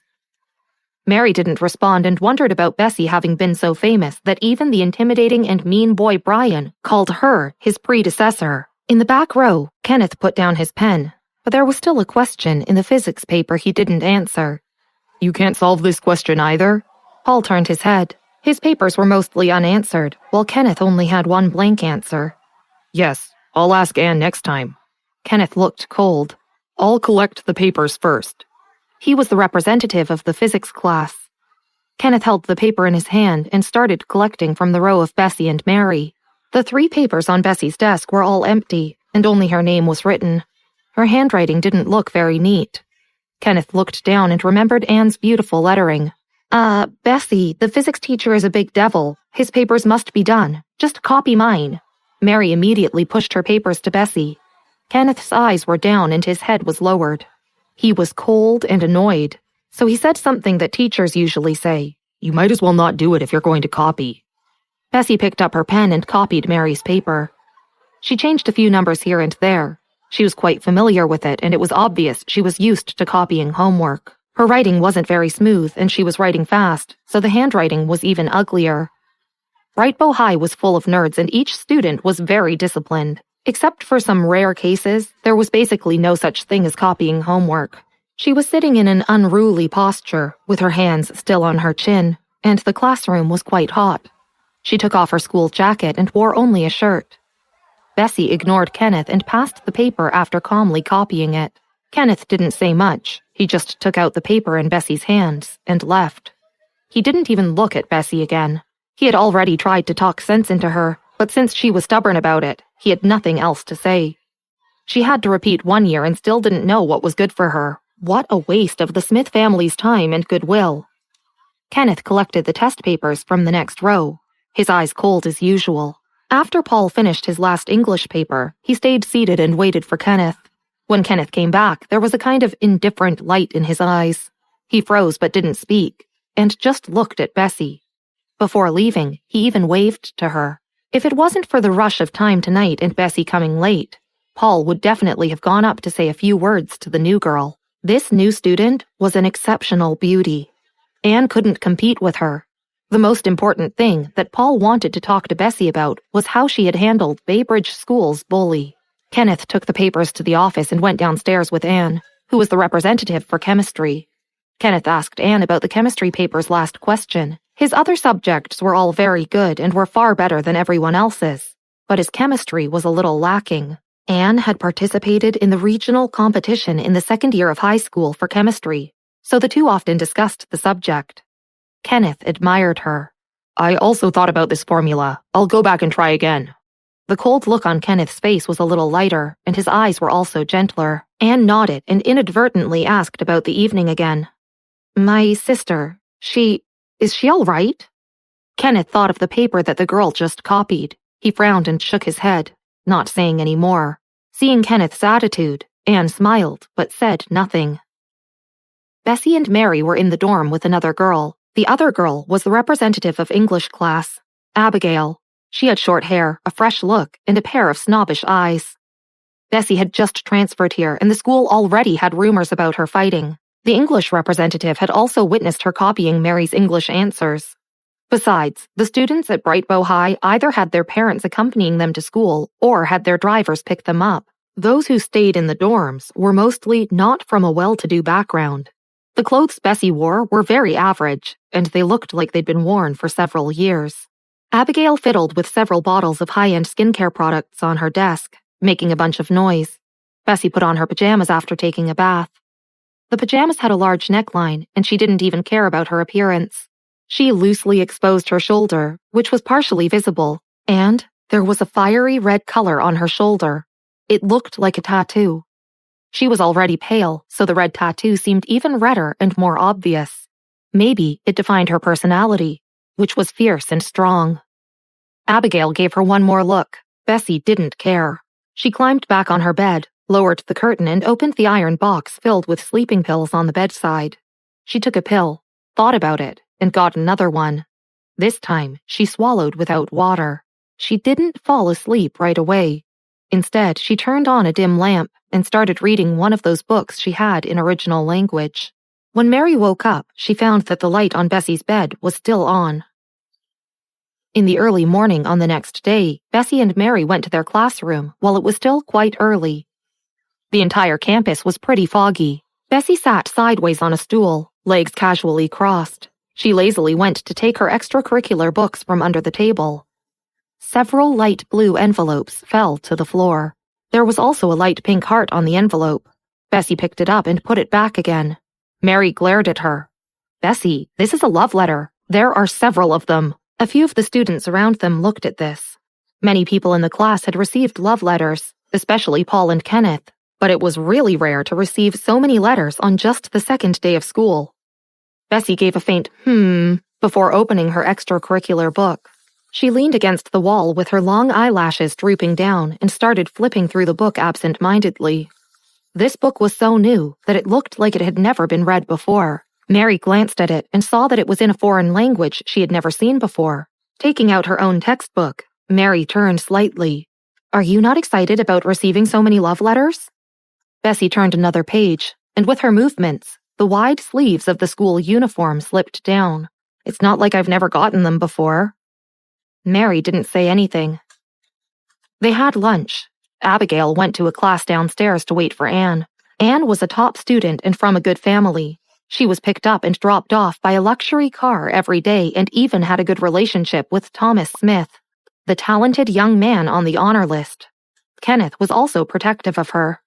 Mary didn't respond and wondered about Bessy having been so famous that even the intimidating and mean boy Brian called her his predecessor. In the back row, Kenneth put down his pen, but there was still a question in the physics paper he didn't answer. You can't solve this question either? Paul turned his head. His papers were mostly unanswered, while Kenneth only had one blank answer. Yes, I'll ask Anne next time. Kenneth looked cold. I'll collect the papers first. He was the representative of the physics class. Kenneth held the paper in his hand and started collecting from the row of Bessy and Mary. The 3 papers on Bessy's desk were all empty, and only her name was written. Her handwriting didn't look very neat. Kenneth looked down and remembered Anne's beautiful lettering. Bessy, the physics teacher is a big devil. His papers must be done. Just copy mine." Mary immediately pushed her papers to Bessy. Kenneth's eyes were down and his head was lowered. He was cold and annoyed, so he said something that teachers usually say. "You might as well not do it if you're going to copy." Bessy picked up her pen and copied Mary's paper. She changed a few numbers here and there. She was quite familiar with it, and it was obvious she was used to copying homework. Her writing wasn't very smooth, and she was writing fast, so the handwriting was even uglier. Brightbow High was full of nerds, and each student was very disciplined. Except for some rare cases, there was basically no such thing as copying homework. She was sitting in an unruly posture, with her hands still on her chin, and the classroom was quite hot. She took off her school jacket and wore only a shirt. Bessy ignored Kenneth and passed the paper after calmly copying it. Kenneth didn't say much. He just took out the paper in Bessy's hands and left. He didn't even look at Bessy again. He had already tried to talk sense into her, but since she was stubborn about it, he had nothing else to say. She had to repeat 1 year and still didn't know what was good for her. What a waste of the Smith family's time and goodwill. Kenneth collected the test papers from the next row, his eyes cold as usual. After Paul finished his last English paper, he stayed seated and waited for Kenneth. When Kenneth came back, there was a kind of indifferent light in his eyes. He froze but didn't speak, and just looked at Bessy. Before leaving, he even waved to her. If it wasn't for the rush of time tonight and Bessy coming late, Paul would definitely have gone up to say a few words to the new girl. This new student was an exceptional beauty. Anne couldn't compete with her. The most important thing that Paul wanted to talk to Bessy about was how she had handled Baybridge School's bully. Kenneth took the papers to the office and went downstairs with Anne, who was the representative for chemistry. Kenneth asked Anne about the chemistry paper's last question. His other subjects were all very good and were far better than everyone else's, but his chemistry was a little lacking. Anne had participated in the regional competition in the second year of high school for chemistry, so the two often discussed the subject. Kenneth admired her. "I also thought about this formula. I'll go back and try again." The cold look on Kenneth's face was a little lighter, and his eyes were also gentler. Anne nodded and inadvertently asked about the evening again. "My sister, is she all right?" Kenneth thought of the paper that the girl just copied. He frowned and shook his head, not saying any more. Seeing Kenneth's attitude, Anne smiled, but said nothing. Bessy and Mary were in the dorm with another girl. The other girl was the representative of English class, Abigail. She had short hair, a fresh look, and a pair of snobbish eyes. Bessy had just transferred here, and the school already had rumors about her fighting. The English representative had also witnessed her copying Mary's English answers. Besides, the students at Brightbow High either had their parents accompanying them to school or had their drivers pick them up. Those who stayed in the dorms were mostly not from a well-to-do background. The clothes Bessy wore were very average, and they looked like they'd been worn for several years. Abigail fiddled with several bottles of high-end skincare products on her desk, making a bunch of noise. Bessy put on her pajamas after taking a bath. The pajamas had a large neckline, and she didn't even care about her appearance. She loosely exposed her shoulder, which was partially visible, and there was a fiery red color on her shoulder. It looked like a tattoo. She was already pale, so the red tattoo seemed even redder and more obvious. Maybe it defined her personality, which was fierce and strong. Abigail gave her one more look. Bessy didn't care. She climbed back on her bed, lowered the curtain, and opened the iron box filled with sleeping pills on the bedside. She took a pill, thought about it, and got another one. This time, she swallowed without water. She didn't fall asleep right away. Instead, she turned on a dim lamp and started reading one of those books she had in original language. When Mary woke up, she found that the light on Bessy's bed was still on. In the early morning on the next day, Bessy and Mary went to their classroom while it was still quite early. The entire campus was pretty foggy. Bessy sat sideways on a stool, legs casually crossed. She lazily went to take her extracurricular books from under the table. Several light blue envelopes fell to the floor. There was also a light pink heart on the envelope. Bessy picked it up and put it back again. Mary glared at her. Bessy, this is a love letter. There are several of them. A few of the students around them looked at this. Many people in the class had received love letters, especially Paul and Kenneth, but it was really rare to receive so many letters on just the second day of school. Bessy gave a faint before opening her extracurricular book. She leaned against the wall with her long eyelashes drooping down and started flipping through the book absent-mindedly. This book was so new that it looked like it had never been read before. Mary glanced at it and saw that it was in a foreign language she had never seen before. Taking out her own textbook, Mary turned slightly. Are you not excited about receiving so many love letters? Bessy turned another page, and with her movements, the wide sleeves of the school uniform slipped down. It's not like I've never gotten them before. Mary didn't say anything. They had lunch. Abigail went to a class downstairs to wait for Anne. Anne was a top student and from a good family. She was picked up and dropped off by a luxury car every day and even had a good relationship with Thomas Smith, the talented young man on the honor list. Kenneth was also protective of her.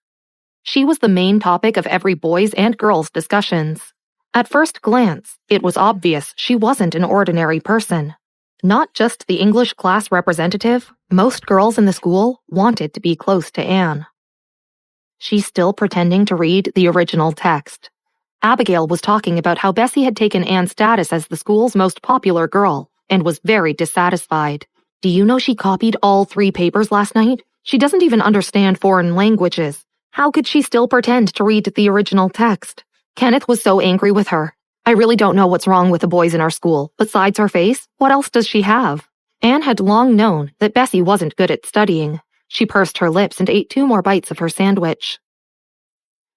She was the main topic of every boys' and girls' discussions. At first glance, it was obvious she wasn't an ordinary person. Not just the English class representative, most girls in the school wanted to be close to Anne. She's still pretending to read the original text. Abigail was talking about how Bessy had taken Anne's status as the school's most popular girl and was very dissatisfied. Do you know she copied all 3 papers last night? She doesn't even understand foreign languages. How could she still pretend to read the original text? Kenneth was so angry with her. I really don't know what's wrong with the boys in our school. Besides her face, what else does she have? Anne had long known that Bessy wasn't good at studying. She pursed her lips and ate 2 more bites of her sandwich.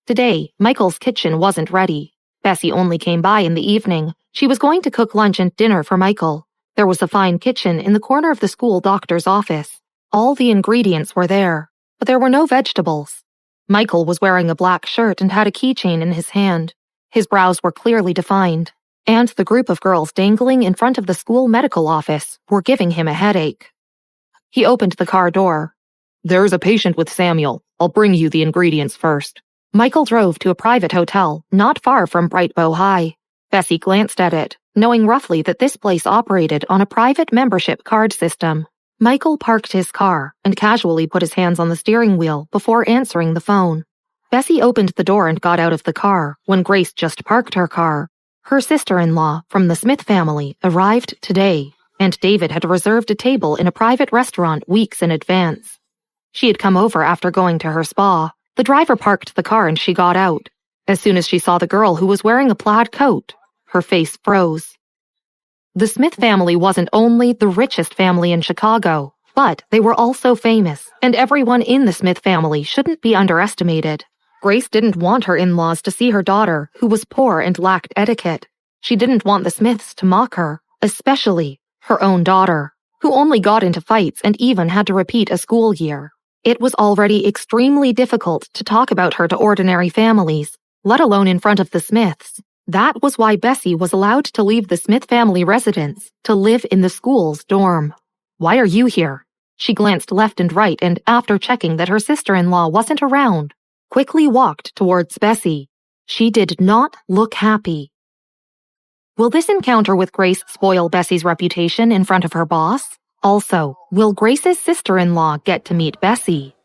Today, Michael's kitchen wasn't ready. Bessy only came by in the evening. She was going to cook lunch and dinner for Michael. There was a fine kitchen in the corner of the school doctor's office. All the ingredients were there, but there were no vegetables. Michael was wearing a black shirt and had a keychain in his hand. His brows were clearly defined, and the group of girls dangling in front of the school medical office were giving him a headache. He opened the car door. There's a patient with Samuel. I'll bring you the ingredients first. Michael drove to a private hotel not far from Bright Bow High. Bessy glanced at it, knowing roughly that this place operated on a private membership card system. Michael parked his car and casually put his hands on the steering wheel before answering the phone. Bessy opened the door and got out of the car when Grace just parked her car. Her sister-in-law from the Smith family arrived today, and David had reserved a table in a private restaurant weeks in advance. She had come over after going to her spa. The driver parked the car and she got out. As soon as she saw the girl who was wearing a plaid coat, her face froze. The Smith family wasn't only the richest family in Chicago, but they were also famous, and everyone in the Smith family shouldn't be underestimated. Grace didn't want her in-laws to see her daughter, who was poor and lacked etiquette. She didn't want the Smiths to mock her, especially her own daughter, who only got into fights and even had to repeat a school year. It was already extremely difficult to talk about her to ordinary families, let alone in front of the Smiths. That was why Bessy was allowed to leave the Smith family residence to live in the school's dorm. Why are you here? She glanced left and right and, after checking that her sister-in-law wasn't around, quickly walked towards Bessy. She did not look happy. Will this encounter with Grace spoil Bessy's reputation in front of her boss? Also, will Grace's sister-in-law get to meet Bessy?